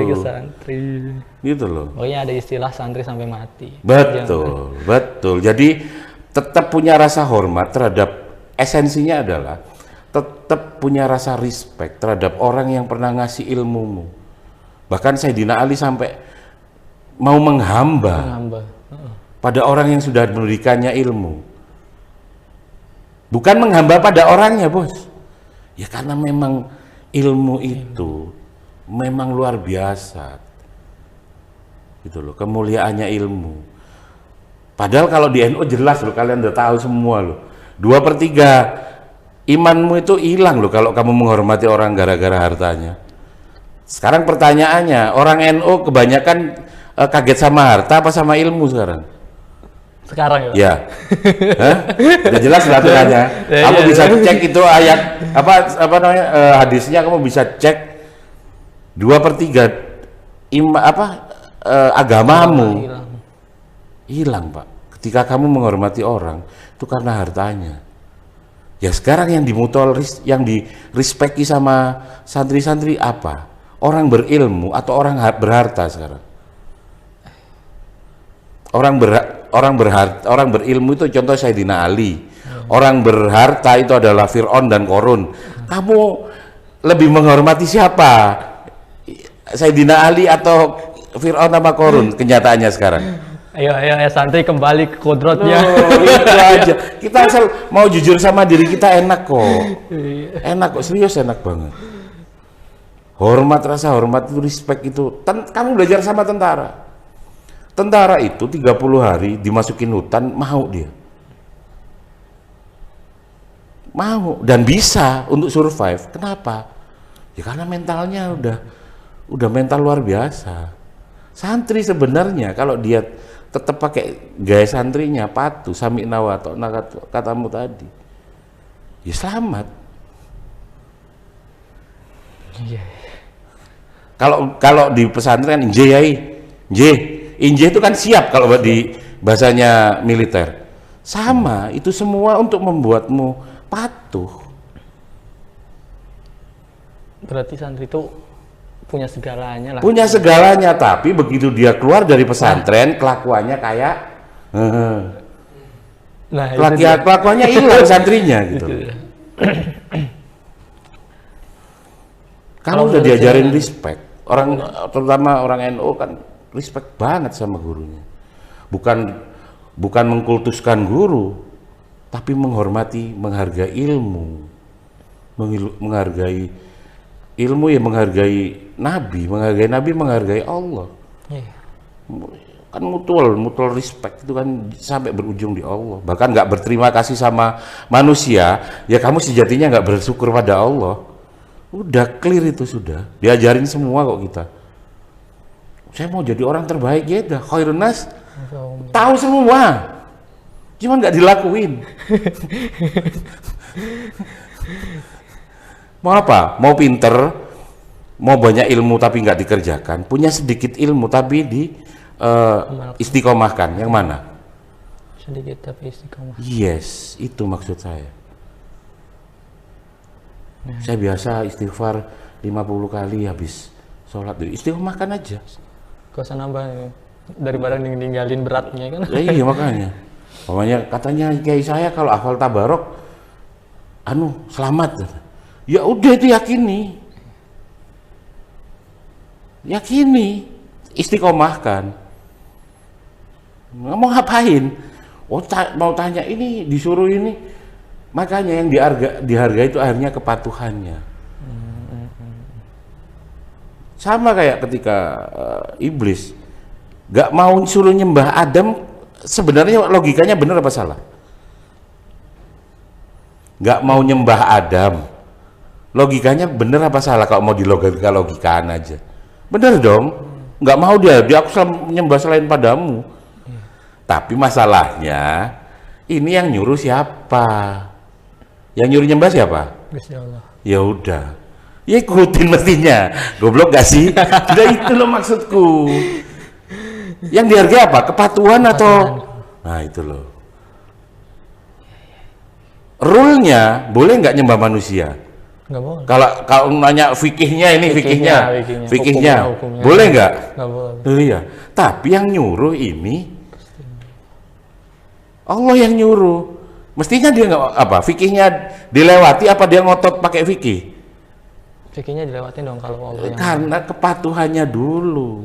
Gitu loh. Pokoknya ada istilah santri sampai mati. Betul. Jadi tetap punya rasa hormat terhadap, esensinya adalah tetap punya rasa respect terhadap orang yang pernah ngasih ilmumu. Bahkan Sayyidina Ali sampai mau menghamba. Pada orang yang sudah memberikannya ilmu. Bukan menghamba pada orangnya, Bos. Ya karena memang ilmu itu memang luar biasa. Gitu loh, kemuliaannya ilmu. Padahal kalau di NU jelas loh, kalian udah tahu semua loh. 2/3 imanmu itu hilang loh kalau kamu menghormati orang gara-gara hartanya. Sekarang pertanyaannya, orang NU kebanyakan kaget sama harta apa sama ilmu sekarang? Sekarang ya? Ya. Hah? Udah jelas peraturannya. Kamu bisa cek itu ayat apa namanya hadisnya, kamu bisa cek 2/3 agamamu hilang, Pak. Ketika kamu menghormati orang itu karena hartanya. Ya sekarang yang yang direspeki sama santri-santri apa? Orang berilmu atau orang berharta sekarang? Orang berilmu itu contoh Sayyidina Ali. Orang berharta itu adalah Fir'aun dan Korun. Kamu lebih menghormati siapa? Sayyidina Ali atau Fir'aun sama Korun kenyataannya sekarang? Ayo santri kembali ke kodratnya. Itu aja. Kita asal mau jujur sama diri kita enak kok. Enak kok, serius enak banget. Hormat, rasa hormat itu, respect itu. Kamu belajar sama tentara. Tentara itu 30 hari dimasukin hutan, mau dia. Mau dan bisa untuk survive. Kenapa? Ya karena mentalnya udah mental luar biasa. Santri sebenarnya kalau dia tetap pakai gaya santrinya, patuh, sami'na wa ta'na katamu tadi, ya selamat. Iya. Kalau di pesantren inje itu kan siap kalau di bahasanya militer. Sama, itu semua untuk membuatmu patuh. Berarti santri itu punya segalanya lah. Punya segalanya, tapi begitu dia keluar dari pesantren, kelakuannya kayak kelakuannya hilang santrinya gitu. Kamu udah diajarin respect. Orang terutama orang NU kan respect banget sama gurunya. Bukan mengkultuskan guru, tapi menghormati, menghargai ilmu. Menghargai ilmu ya, menghargai Nabi, menghargai Allah. Iya. Kan mutual respect itu kan sampai berujung di Allah. Bahkan nggak berterima kasih sama manusia, ya kamu sejatinya nggak bersyukur pada Allah. Udah clear itu, sudah diajarin semua kok kita. Saya mau jadi orang terbaik, ya udah khairun nas, tahu semua, cuman nggak dilakuin. Mau apa? Mau pinter, mau banyak ilmu tapi nggak dikerjakan, punya sedikit ilmu tapi istiqomahkan. Yang mana? Sedikit tapi istiqomah. Yes, itu maksud saya. Saya biasa istighfar 50 kali habis sholat, istiqomahkan aja. Gak usah nambah daripada ninggalin beratnya kan. Iya makanya. Katanya kiai saya kalau hafal tabarok, selamat. Ya udah itu yakini, istiqomahkan. Mau ngapain? Mau tanya ini, disuruh ini. Makanya yang dihargai itu akhirnya kepatuhannya. Sama kayak ketika iblis gak mau suruh nyembah Adam, sebenarnya logikanya benar apa salah? Gak mau nyembah Adam, logikanya bener apa salah? Kalau mau logikaan aja bener dong. Nggak mau dia aku nyembah selain padamu. Tapi masalahnya ini yang nyuruh siapa? Yang nyuruh nyembah siapa? Ya udah, ya ikutin mestinya. Goblok gak sih? Udah itu loh maksudku. Yang dihargai apa? Kepatuhan atau? Nah itu loh. Rule-nya boleh nggak nyembah manusia? Nggak boleh. Kalau nanya fikihnya ini, fikihnya. Hukumnya. Boleh nggak? Nggak boleh. Iya. Tapi yang nyuruh ini Allah yang nyuruh. Mestinya dia nggak apa? Fikihnya dilewati apa dia ngotot pakai fikih? Fikihnya dilewatin dong kalau Allah yang... Karena kepatuhannya dulu.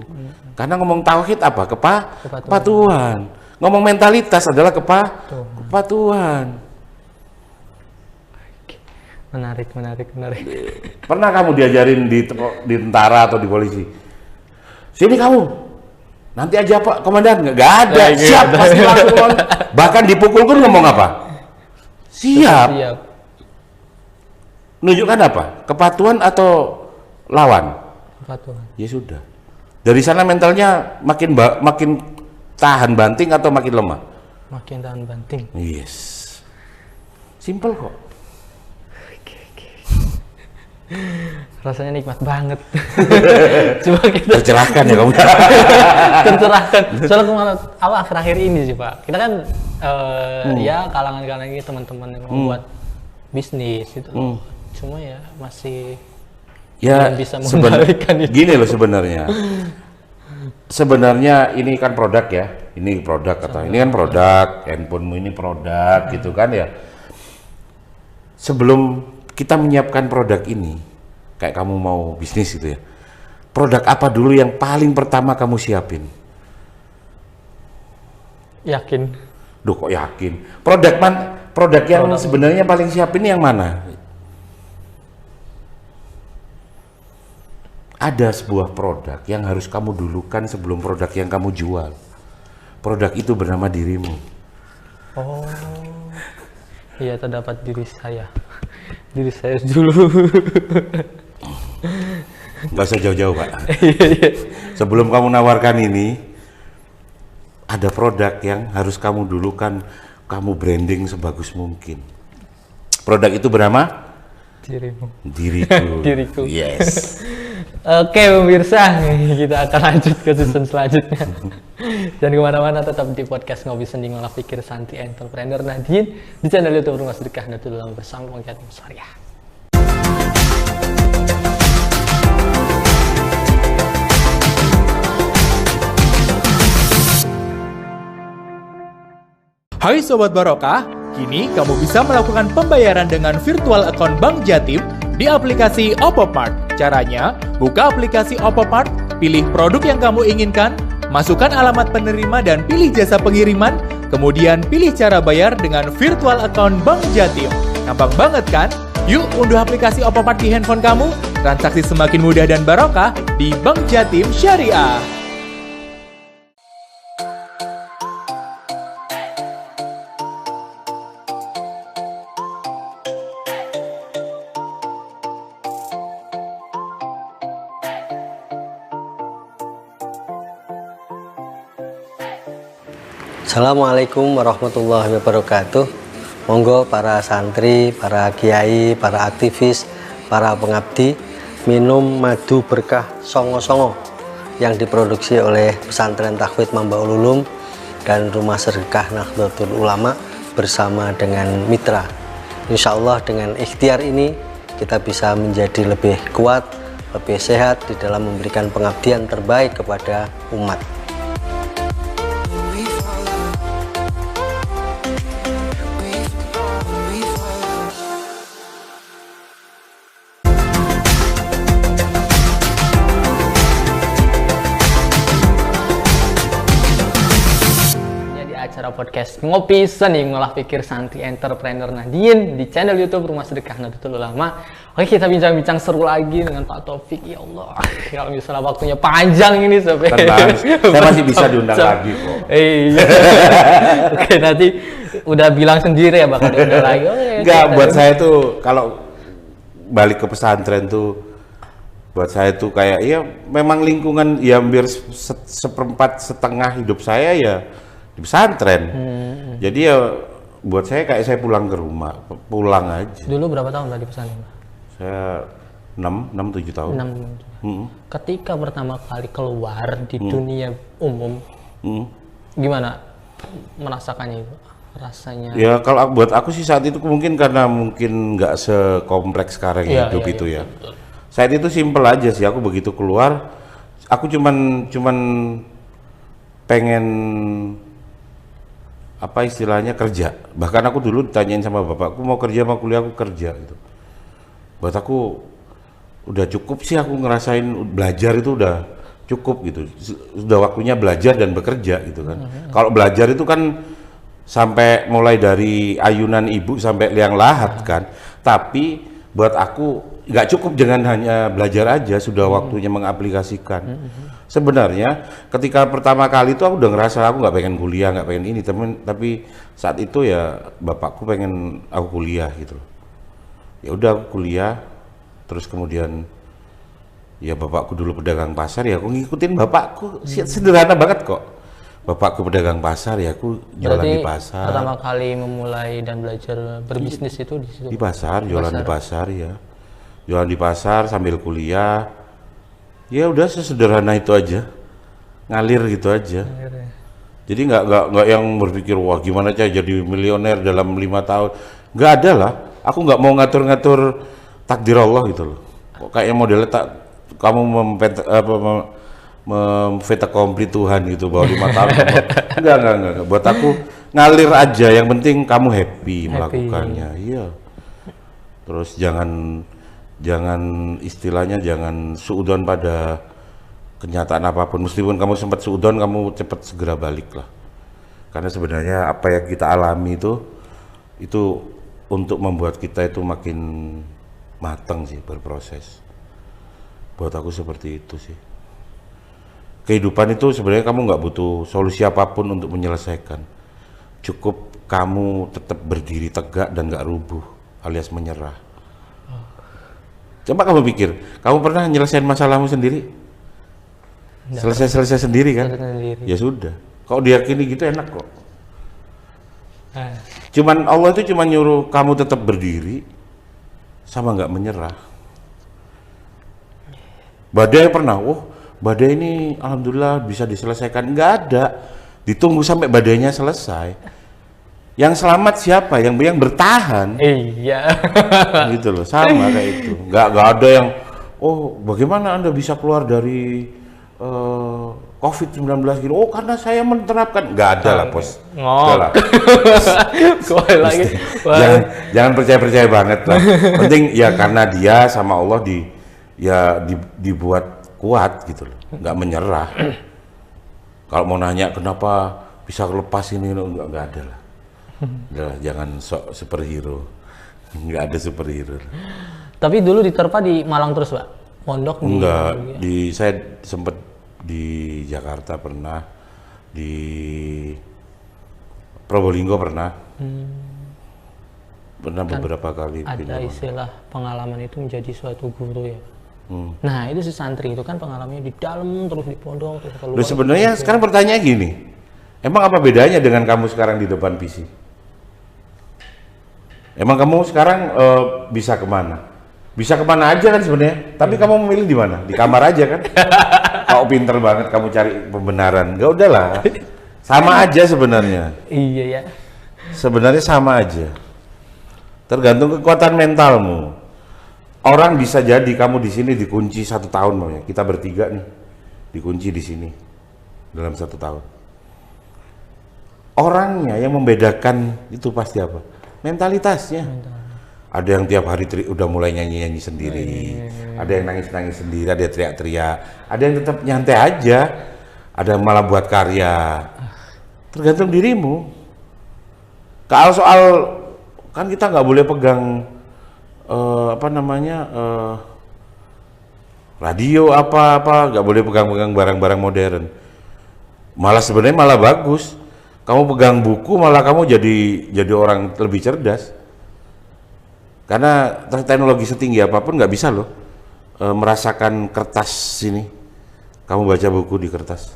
Karena ngomong tauhid apa? Kepatuhan. Ngomong mentalitas adalah kepatuhan. Menarik. Pernah kamu diajarin di tentara atau di polisi? Sini kamu, nanti aja Pak Komandan. Nggak ada. Siap, pasti langsung. Bahkan dipukul pun ngomong apa? Siap. Nunjukkan apa? Kepatuhan atau lawan? Kepatuhan. Ya sudah. Dari sana mentalnya makin tahan banting atau makin lemah? makin tahan banting. Yes. Simple kok. Rasanya nikmat banget. Coba kita Tercerahkan ya kamu. tercerahkan. Soalnya kemarin akhir-akhir ini sih Pak, kita kan ya kalangan-kalangan ini teman-teman yang membuat bisnis gitu loh. Cuma ya masih belum bisa mengendalikan itu. Gini loh sebenarnya. Sebenarnya ini kan produk ya. Ini produk atau ini kan produk, handphonemu ini produk gitu kan ya. Sebelum kita menyiapkan produk ini, kayak kamu mau bisnis gitu ya, produk apa dulu yang paling pertama kamu siapin? Yakin? Duh kok yakin? Produk yang sebenarnya paling siapin yang mana? Ada sebuah produk yang harus kamu dulukan sebelum produk yang kamu jual. Produk itu bernama dirimu. Oh, iya, terdapat diri saya. Diri saya dulu. Nggak usah jauh-jauh Pak. Sebelum kamu nawarkan ini, ada produk yang harus kamu dulukan, kamu branding sebagus mungkin. Produk itu bernama? Dirimu. Diriku. Diriku. Yes. Oke pemirsa, kita akan lanjut ke season selanjutnya. Jangan kemana-mana, tetap di podcast Ngopi Sendi Ngolah Pikir Santi Entrepreneur Nadine di channel YouTube Rumah Sedekah Nahdlatul Ulama bersama Bang Jatim Syariah. Hai Sobat Barokah, kini kamu bisa melakukan pembayaran dengan virtual account Bank Jatim di aplikasi Opopart. Caranya, buka aplikasi Opopart, pilih produk yang kamu inginkan, masukkan alamat penerima dan pilih jasa pengiriman, kemudian pilih cara bayar dengan virtual account Bank Jatim. Gampang banget kan? Yuk unduh aplikasi Opopart di handphone kamu, transaksi semakin mudah dan barokah di Bank Jatim Syariah. Assalamualaikum warahmatullahi wabarakatuh. Monggo para santri, para kiai, para aktivis, para pengabdi minum madu berkah songo-songo yang diproduksi oleh Pesantren Tahfidz Mambaul Ulum dan Rumah Sedekah Nahdlatul Ulama bersama dengan mitra. Insya Allah dengan ikhtiar ini kita bisa menjadi lebih kuat, lebih sehat di dalam memberikan pengabdian terbaik kepada umat. Acara podcast Ngopi Sendi Ngolah Pikir Santi Entrepreneur Nadine di channel YouTube Rumah Sedekah Nahdlatul Ulama. Oke, kita bincang-bincang seru lagi dengan Pak Taufik. Ya Allah, kalau misalnya waktunya panjang ini sampai saya masih bisa diundang lagi kok. Iya. Oke, nanti udah bilang sendiri ya bakal diundang lagi. Enggak, buat saya tuh kalau balik ke pesantren tuh buat saya tuh kayak ya memang lingkungan ya hampir seperempat setengah hidup saya ya di pesantren. Jadi ya buat saya kayak saya pulang ke rumah, pulang aja. Dulu berapa tahun tadi pesantren? Saya 6-7 tahun. 6. Ketika pertama kali keluar di dunia umum, gimana merasakannya itu? Rasanya? Ya kalau buat aku sih saat itu mungkin karena mungkin nggak sekompleks sekarang hidup itu ya. Betul. Saat itu simpel aja sih, aku begitu keluar, aku cuman pengen apa istilahnya kerja. Bahkan aku dulu ditanyain sama bapakku mau kerja mau kuliah, aku kerja gitu. Buat aku udah cukup sih, aku ngerasain belajar itu udah cukup gitu. Sudah waktunya belajar dan bekerja gitu kan. Kalau belajar itu kan sampai mulai dari ayunan ibu sampai liang lahat kan. Tapi buat aku nggak cukup dengan hanya belajar aja, sudah waktunya mengaplikasikan. Sebenarnya ketika pertama kali itu aku udah ngerasa aku nggak pengen kuliah, nggak pengen ini, tapi saat itu ya bapakku pengen aku kuliah gitu. Ya udah aku kuliah, terus kemudian ya bapakku dulu pedagang pasar, ya aku ngikutin bapakku. Sederhana banget kok. bapakku pedagang pasar, ya aku jualan Berarti di pasar. pertama kali memulai dan belajar berbisnis itu di situ. Di pasar, jualan di pasar ya. Jualan di pasar sambil kuliah. Ya udah sesederhana itu aja. Ngalir gitu aja. Jadi nggak yang berpikir wah gimana cara jadi miliuner dalam 5 tahun. Nggak ada lah. Aku nggak mau ngatur-ngatur takdir Allah gitu loh. Kayak modelnya kamu memfeta komplit Tuhan gitu bahwa 5 tahun. Enggak. Buat aku ngalir aja. Yang penting kamu happy melakukannya. Iya. Terus jangan istilahnya jangan suudon pada kenyataan apapun. Meskipun kamu sempat suudon, kamu cepat segera balik lah. Karena sebenarnya apa yang kita alami itu untuk membuat kita itu makin matang sih, berproses. Buat aku seperti itu sih. Kehidupan itu sebenarnya kamu nggak butuh solusi apapun untuk menyelesaikan. Cukup kamu tetap berdiri tegak dan nggak rubuh alias menyerah. Coba kamu pikir, kamu pernah nyelesain masalahmu sendiri? Selesai sendiri kan? Sendiri. Ya sudah. Kalau diyakini gitu enak kok. Cuman Allah itu cuma nyuruh kamu tetap berdiri sama nggak menyerah. Badai pernah, badai ini alhamdulillah bisa diselesaikan. Nggak ada, ditunggu sampai badainya selesai. Yang selamat siapa? Yang bertahan. Iya. Gitu loh, sama kayak itu. Nggak ada yang, bagaimana Anda bisa keluar dari COVID-19 gitu? Karena saya menerapkan. Nggak ada lah, Bos. Nggak lah. Lagi. Jangan percaya banget lah. Penting ya karena dia sama Allah dibuat kuat gitu loh, nggak menyerah. Kalau mau nanya kenapa bisa lepas ini, nggak ada lah. Udah, jangan sok superhero, nggak ada superhero. Tapi dulu diterpa di Malang terus, Pak? Pondok? Enggak, saya sempat di Jakarta pernah, di Probolinggo pernah. Pernah beberapa kali. Ada istilah pengalaman itu menjadi suatu guru ya. Nah itu si santri itu kan pengalamannya di dalam terus di pondok terus keluar. Sebenarnya sekarang pertanyaan gini, emang apa bedanya dengan kamu sekarang di depan PC? Emang kamu sekarang bisa kemana? Bisa kemana aja kan sebenarnya, tapi kamu memilih di mana? Di kamar aja kan? Kau pinter banget kamu cari pembenaran, nggak udahlah, sama aja sebenarnya. Iya ya. Sebenarnya sama aja. Tergantung kekuatan mentalmu. Orang bisa jadi kamu di sini dikunci 1 tahun, maunya kita bertiga nih dikunci di sini dalam 1 tahun. Orangnya yang membedakan itu pasti apa? Mentalitasnya. Ada yang tiap hari udah mulai nyanyi-nyanyi sendiri, ada yang nangis-nangis sendiri, ada yang teriak-teriak, ada yang tetap nyantai aja, ada yang malah buat karya. Tergantung dirimu. Kalau soal kan kita nggak boleh pegang radio apa nggak boleh pegang barang-barang modern. Malah sebenarnya malah bagus. Kamu pegang buku malah kamu jadi orang lebih cerdas. Karena teknologi setinggi apapun nggak bisa loh merasakan kertas sini. Kamu baca buku di kertas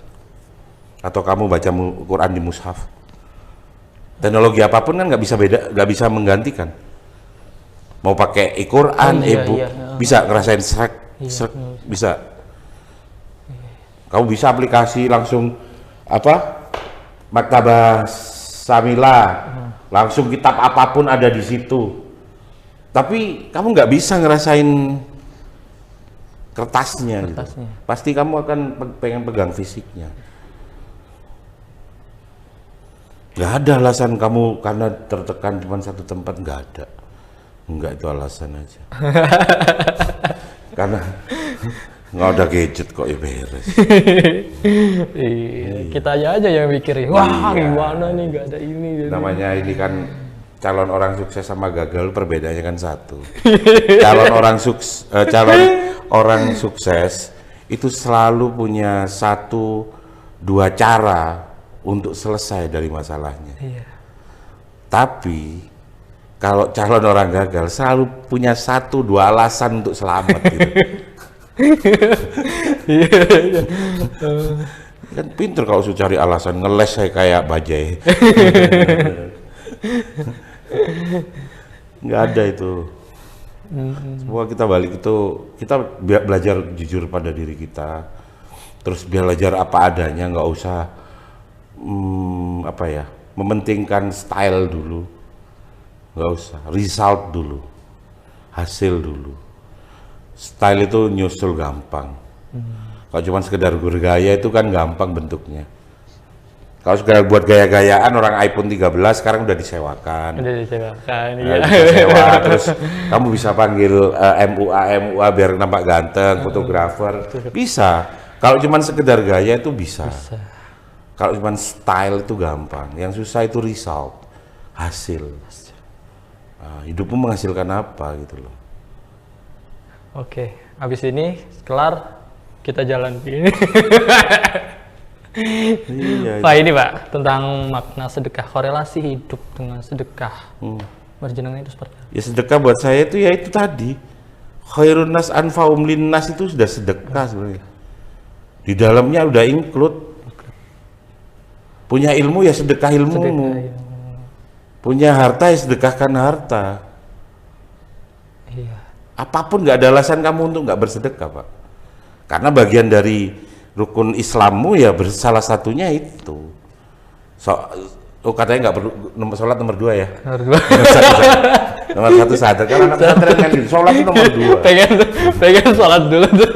atau kamu baca Quran di mushaf. Teknologi apapun kan nggak bisa menggantikan. Mau pakai e-Quran, e-book, bisa ngerasain srek, bisa. Kamu bisa aplikasi langsung Maktabah Samila, langsung kitab apapun ada di situ. Tapi kamu nggak bisa ngerasain kertasnya. Gitu. Pasti kamu akan pengen pegang fisiknya. Nggak ada alasan kamu karena tertekan cuma satu tempat, nggak ada. Enggak, itu alasan aja. Karena nggak ada gadget kok ya beres. Kita aja yang mikir, wah gimana nih nggak ada ini. Namanya ini kan calon orang sukses sama gagal perbedaannya kan satu. Calon orang sukses itu selalu punya 1-2 cara untuk selesai dari masalahnya. Tapi kalau calon orang gagal selalu punya 1-2 alasan untuk selamat gitu. Kan pinter kalau sudah cari alasan, ngeles saya kayak bajai. Nggak ada itu. Semua kita balik itu, kita belajar jujur pada diri kita. Terus belajar apa adanya, nggak usah mementingkan style dulu. Nggak usah, result dulu, hasil dulu. Style itu nyusul gampang. Kalau cuma sekedar bergaya itu kan gampang bentuknya. Kalau sekedar buat gaya-gayaan, orang iPhone 13 sekarang udah disewakan. Udah disewakan, iya. Disewa, terus kamu bisa panggil MUA biar nampak ganteng, fotografer. Bisa. Kalau cuma sekedar gaya itu bisa. Kalau cuma style itu gampang. Yang susah itu result, hasil. Nah, hidupmu menghasilkan apa gitu loh. Oke, habis ini kelar kita jalan ini. Iya, Pak, ini Pak, tentang makna sedekah, korelasi hidup dengan sedekah. Berjenengan itu seperti apa? Ya sedekah buat saya itu ya itu tadi. Khairun nas anfa'um linnas itu sudah sedekah sebenarnya. Di dalamnya udah include. Punya ilmu ya sedekah ilmumu. Punya harta ya sedekahkan harta. Iya. Apapun nggak ada alasan kamu untuk nggak bersedekah, Pak. Karena bagian dari rukun Islammu ya salah satunya itu. Katanya nggak perlu sholat nomor 2 ya. Nomor 2. Nomor 1 sadar. Kalau anak pesantren kan gitu, sholat itu nomor 2. pengen sholat dulu tuh.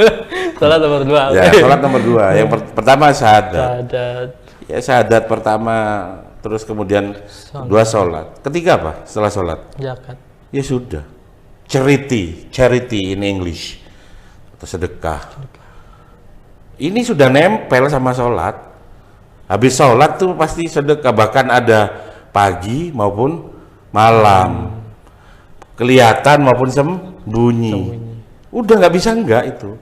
Sholat nomor 2. Ya, sholat nomor 2. Yang pertama syahadat. Ya syahadat pertama, terus kemudian 2 sholat. Ketiga apa? Setelah sholat? Zakat. Ya sudah. Charity in English. Atau sedekah. Ini sudah nempel sama sholat. Habis sholat tuh pasti sedekah, bahkan ada pagi maupun malam, kelihatan maupun sembunyi. Udah nggak bisa enggak itu.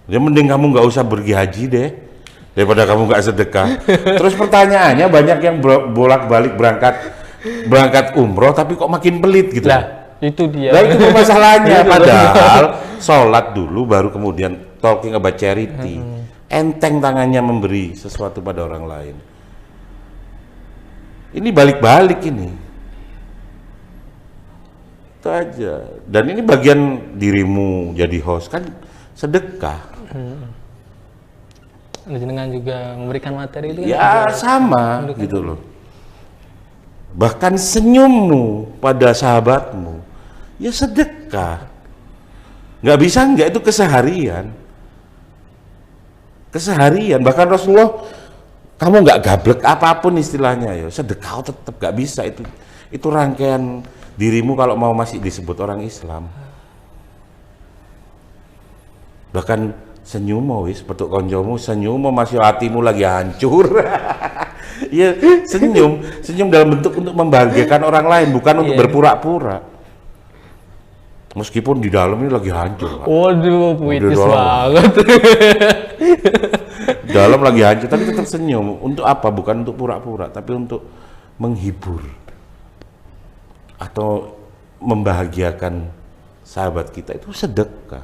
Ya mending kamu nggak usah pergi haji deh, daripada kamu nggak sedekah. Terus pertanyaannya banyak yang bolak-balik berangkat umroh tapi kok makin pelit gitu. Itu dia. Nah itu masalahnya. Padahal sholat dulu baru kemudian talking about charity. Enteng tangannya memberi sesuatu pada orang lain. Ini balik-balik ini. Itu aja. Dan ini bagian dirimu jadi host kan sedekah. Dengan juga memberikan materi itu kan ya sama gitu loh. Bahkan senyummu pada sahabatmu ya sedekah. Nggak bisa nggak, itu keseharian. Bahkan Rasulullah, kamu nggak gablek apapun istilahnya ya sedekah tetap nggak bisa. Itu rangkaian dirimu kalau mau masih disebut orang Islam. Bahkan senyummu wis petuk konjomu, senyummu masih hatimu lagi hancur. Ya senyum dalam bentuk untuk membahagiakan orang lain, bukan untuk berpura-pura. Meskipun di dalam ini lagi hancur. Waduh, puitis banget. Dalam lagi hancur, tapi tetap senyum. Untuk apa? Bukan untuk pura-pura, tapi untuk menghibur atau membahagiakan sahabat kita. Itu sedekah.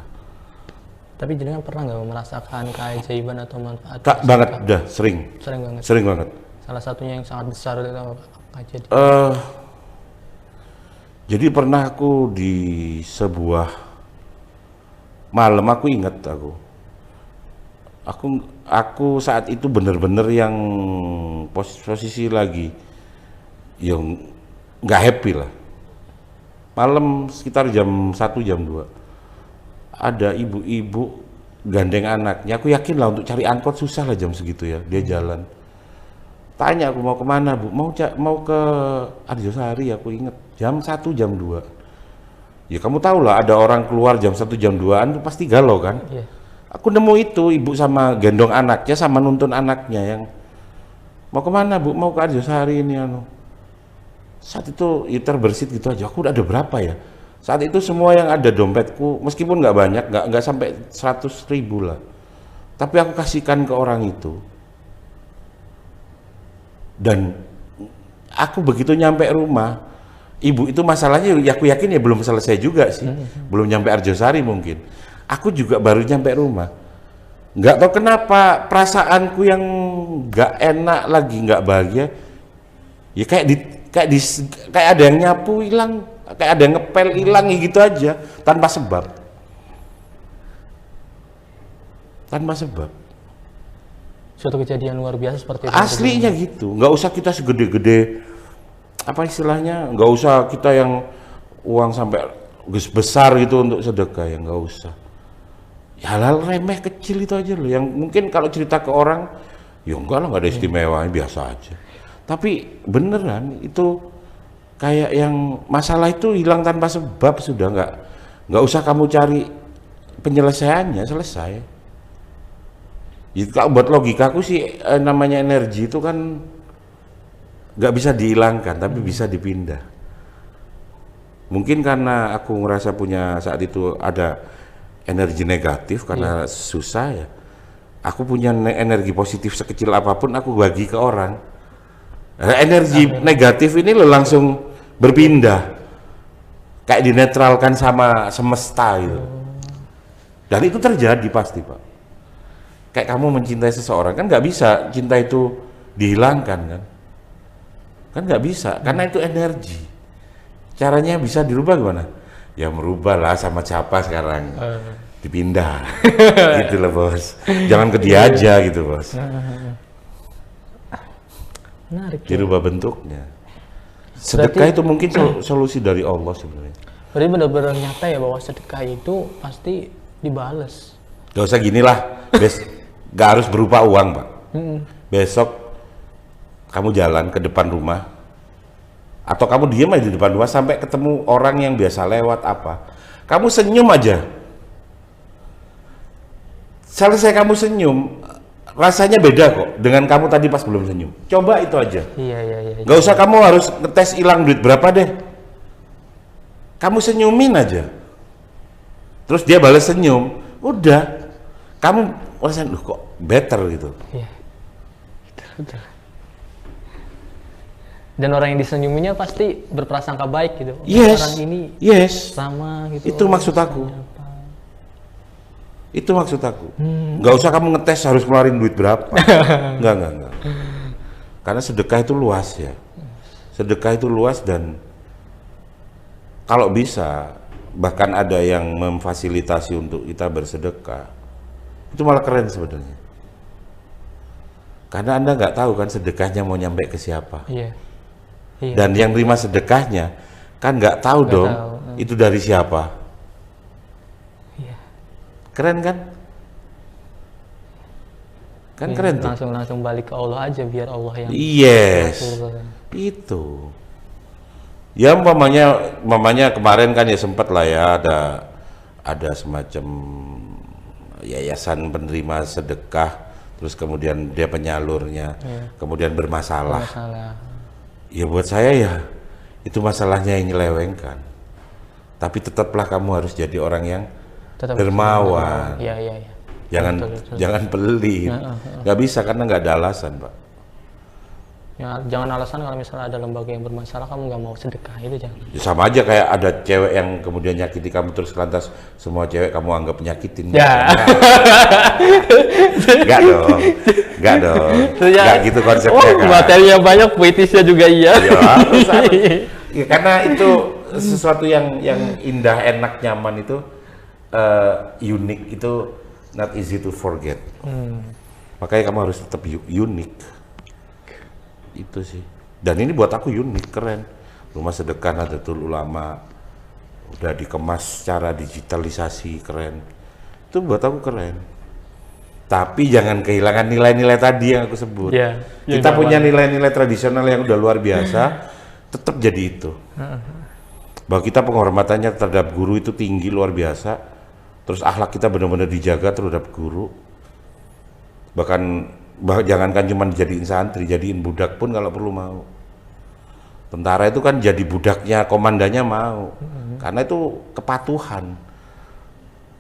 Tapi jenengan pernah nggak merasakan keajaiban atau manfaat? Tak banget, udah sering banget. Salah satunya yang sangat besar itu apa? Jadi pernah aku di sebuah malam, aku ingat aku saat itu bener-bener yang posisi lagi yang nggak happy lah. Malam sekitar jam 1 jam 2 ada ibu-ibu gandeng anaknya. Aku yakin lah untuk cari angkot susah lah jam segitu ya, dia jalan. Tanya aku mau kemana bu, mau ke Arjosari, aku inget jam 1 jam 2. Ya kamu tahu lah ada orang keluar jam 1 jam 2an itu pasti galau kan. Aku nemu itu ibu sama gendong anaknya sama nuntun anaknya yang mau kemana bu, mau ke Arjosari ini Saat itu ya terbersit gitu aja, aku udah ada berapa ya saat itu semua yang ada dompetku, meskipun nggak banyak, nggak sampai 100.000 lah, tapi aku kasihkan ke orang itu. Dan aku begitu nyampe rumah, ibu itu masalahnya ya aku yakin ya belum selesai juga sih, belum nyampe Arjosari mungkin. Aku juga baru nyampe rumah, Nggak tahu kenapa perasaanku yang nggak enak lagi, nggak bahagia, ya kayak ada yang nyapu hilang, kayak ada yang ngepel hilang, gitu aja tanpa sebab. Tanpa sebab. Suatu kejadian luar biasa seperti itu. Aslinya gitu, nggak usah kita segede-gede, apa istilahnya, nggak usah kita yang uang sampai besar gitu untuk sedekah, ya nggak usah. Ya, hal-hal remeh kecil itu aja loh, yang mungkin kalau cerita ke orang, ya enggak lah, nggak ada istimewanya, biasa aja. Tapi beneran itu kayak yang masalah itu hilang tanpa sebab, sudah nggak usah kamu cari penyelesaiannya, selesai. Itu kalau buat logikaku sih namanya energi itu kan nggak bisa dihilangkan, tapi bisa dipindah. Mungkin karena aku ngerasa punya saat itu ada energi negatif karena susah ya. Aku punya energi positif sekecil apapun aku bagi ke orang. Energi negatif ini lo langsung berpindah, kayak dinetralkan sama semesta gitu. Dan itu terjadi pasti, Pak. Kayak kamu mencintai seseorang kan nggak bisa cinta itu dihilangkan kan nggak bisa, karena itu energi. Caranya bisa dirubah gimana? Ya merubah lah, sama siapa sekarang, dipindah gitu loh bos, jangan ke dia aja gitu bos. Menarik, dirubah bentuknya. Sedekah itu mungkin solusi dari Allah sebenarnya. Berarti benar-benar nyata ya bahwa sedekah itu pasti dibales. Gak usah gini lah, gak harus berupa uang Pak. Besok kamu jalan ke depan rumah, atau kamu diem aja di depan rumah sampai ketemu orang yang biasa lewat apa, kamu senyum aja. Selesai kamu senyum, rasanya beda kok dengan kamu tadi pas belum senyum. Coba itu aja. Iya. Gak usah kamu harus ngetes hilang duit berapa deh. Kamu senyumin aja, terus dia balas senyum, udah kamu rasain, kok better gitu. Iya. Betul. Dan orang yang disenyuminya pasti berprasangka baik gitu. Yes. Orang ini sama gitu. Itu maksud aku. Itu maksud aku. Nggak usah kamu ngetes harus ngeluarin duit berapa. Enggak. Karena sedekah itu luas ya. Sedekah itu luas, dan kalau bisa bahkan ada yang memfasilitasi untuk kita bersedekah. Itu malah keren sebenarnya. Karena Anda nggak tahu kan sedekahnya mau nyampe ke siapa. Iya. Dan yang terima sedekahnya kan nggak tahu dong itu dari siapa. Iya. Keren kan? Kan keren tuh. Langsung balik ke Allah aja, biar Allah yang. Yes. Itu. Ya mamanya kemarin kan ya sempat lah ya ada semacam yayasan penerima sedekah, terus kemudian dia penyalurnya, kemudian bermasalah. Ya buat saya ya itu masalahnya yang nyelewengkan, tapi tetaplah kamu harus jadi orang yang dermawan. Iya. Jangan pelit. Nggak bisa, karena nggak ada alasan Pak. Ya, jangan alasan kalau misalnya ada lembaga yang bermasalah kamu nggak mau sedekah, itu jangan. Ya, sama aja kayak ada cewek yang kemudian nyakiti kamu terus lantas semua cewek kamu anggap nyakitin. Ya. Nggak dong. Nggak gitu konsepnya kan. Materinya banyak, puitisnya juga iya. Ya, karena itu sesuatu yang indah, enak, nyaman itu unik, itu not easy to forget. Makanya kamu harus tetap unik. Itu sih. Dan ini buat aku unik, keren. Rumah Sedekah Nahdlatul Ulama udah dikemas secara digitalisasi, keren. Itu buat aku keren. Tapi jangan kehilangan nilai-nilai tadi yang aku sebut. Kita punya nilai-nilai tradisional yang udah luar biasa, tetap jadi itu. Bahwa kita penghormatannya terhadap guru itu tinggi, luar biasa. Terus akhlak kita benar-benar dijaga terhadap guru. Bahkan jangankan cuma dijadiin santri, jadiin budak pun kalau perlu mau. Tentara itu kan jadi budaknya komandannya mau, karena itu kepatuhan.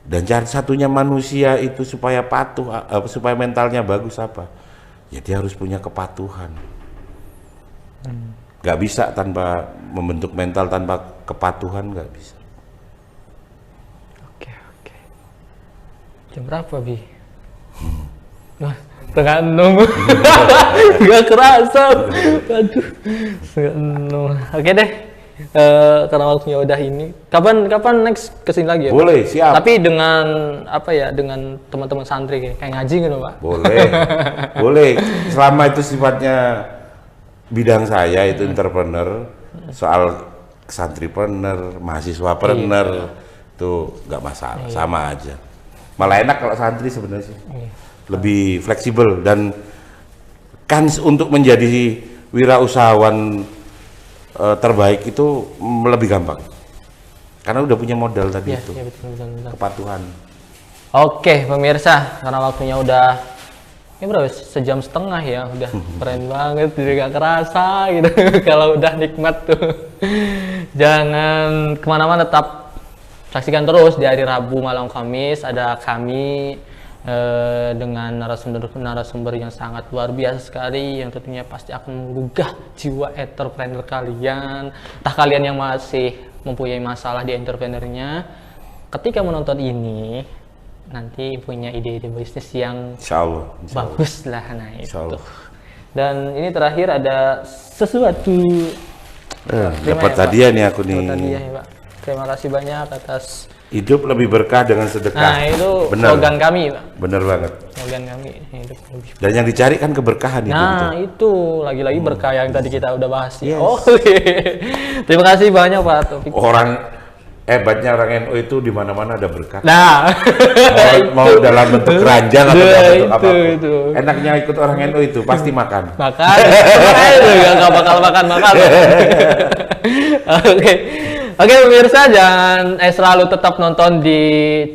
Dan cara satunya manusia itu supaya patuh, supaya mentalnya bagus apa? Ya dia harus punya kepatuhan. Gak bisa tanpa membentuk mental tanpa kepatuhan, gak bisa. Oke. Jam berapa Bi? setengah 6. Gak kerasa. Aduh, setengah 6. Oke deh. Karena waktunya udah ini. Kapan next kesini lagi ya? Boleh, Pak? siap. Tapi dengan apa ya? Dengan teman-teman santri kayak ngaji gitu, Pak. Boleh. Boleh. Selama itu sifatnya bidang saya itu entrepreneur, soal santripreneur, mahasiswapreneur itu nggak masalah, sama aja. Malah enak kalau santri sebenarnya sih. Lebih fleksibel dan kans untuk menjadi wirausahawan terbaik itu lebih gampang karena udah punya modal tadi itu. Iya, betul. Kepatuhan. Oke pemirsa, karena waktunya udah ini berapa? Sejam setengah ya, udah keren banget, jadi gak kerasa gitu. Kalau udah nikmat tuh. Jangan kemana-mana, tetap saksikan terus di hari Rabu malam Kamis ada kami dengan narasumber yang sangat luar biasa sekali, yang tentunya pasti akan menggugah jiwa entrepreneur kalian. Entah kalian yang masih mempunyai masalah di entrepreneurnya, ketika menonton ini nanti punya ide-ide bisnis yang Insya Allah. bagus lah, nah itu. Allah. Dan ini terakhir ada sesuatu. Dapat hadiah nih aku nih. Dapat hadiah ya, Pak. Terima kasih banyak atas. Hidup lebih berkah dengan sedekah. Nah itu slogan kami, Pak. Bener banget. Slogan kami, hidup lebih. Dan yang dicari kan keberkahan itu. Nah itu lagi-lagi berkah yang tadi kita udah bahas. Yes. Oh, terima kasih banyak Pak Taufik. Orang hebatnya orang NU itu di mana-mana ada berkah. Nah, mau dalam bentuk keranjang atau dalam bentuk apapun. Itu. Enaknya ikut orang NU itu pasti makan. Makan, nggak bakal makan. Oke pemirsa, jangan selalu tetap nonton di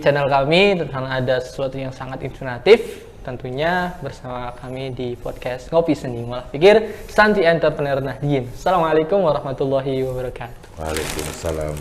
channel kami karena ada sesuatu yang sangat inspiratif tentunya bersama kami di podcast Ngopi Seni Malah Pikir Santi Entrepreneur Nahdien. Assalamualaikum warahmatullahi wabarakatuh. Waalaikumsalam.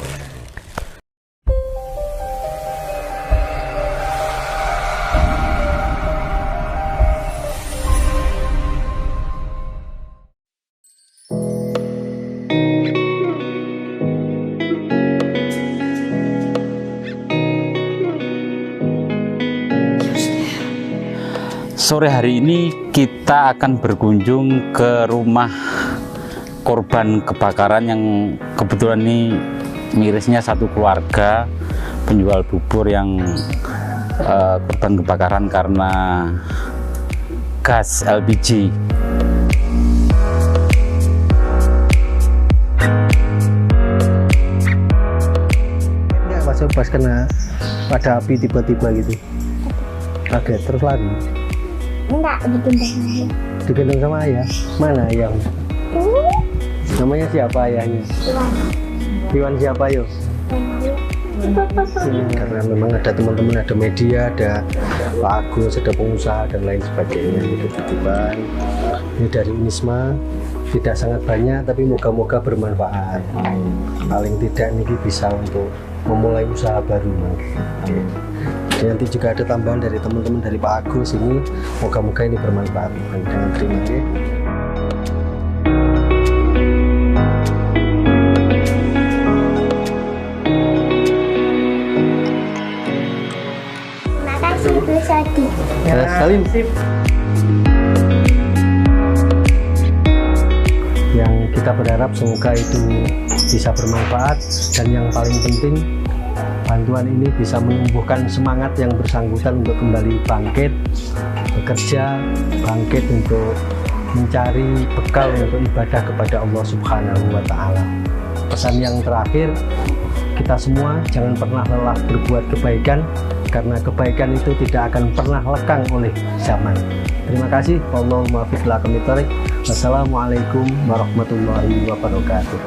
Sore hari ini kita akan berkunjung ke rumah korban kebakaran yang kebetulan ini mirisnya satu keluarga penjual bubur yang korban kebakaran karena gas LPG. Pas kena pada api tiba-tiba gitu, kaget terus lari. Enggak, digendong. Digendong sama ayah. Mana ayah? Namanya siapa ayahnya? Iwan siapa yo? Karena memang ada teman-teman, ada media, ada Pak Agus, ada pengusaha dan lain sebagainya. Itu titipan. Ini dari Unisma, tidak sangat banyak tapi moga-moga bermanfaat. Paling tidak ini bisa untuk memulai usaha baru. Dan nanti juga ada tambahan dari teman-teman dari Pak Agus ini, moga-moga ini bermanfaat. Dengan terima kasih. Terima kasih Bu Sadi. Salim. Yang kita berharap semoga itu bisa bermanfaat dan yang paling penting bantuan ini bisa menumbuhkan semangat yang bersangkutan untuk kembali bangkit, bekerja, bangkit untuk mencari bekal untuk ibadah kepada Allah Subhanahu wa Ta'ala. Pesan yang terakhir, kita semua jangan pernah lelah berbuat kebaikan karena kebaikan itu tidak akan pernah lekang oleh zaman. Terima kasih. Allahumma fiqh lakum itarik. Wassalamualaikum warahmatullahi wabarakatuh.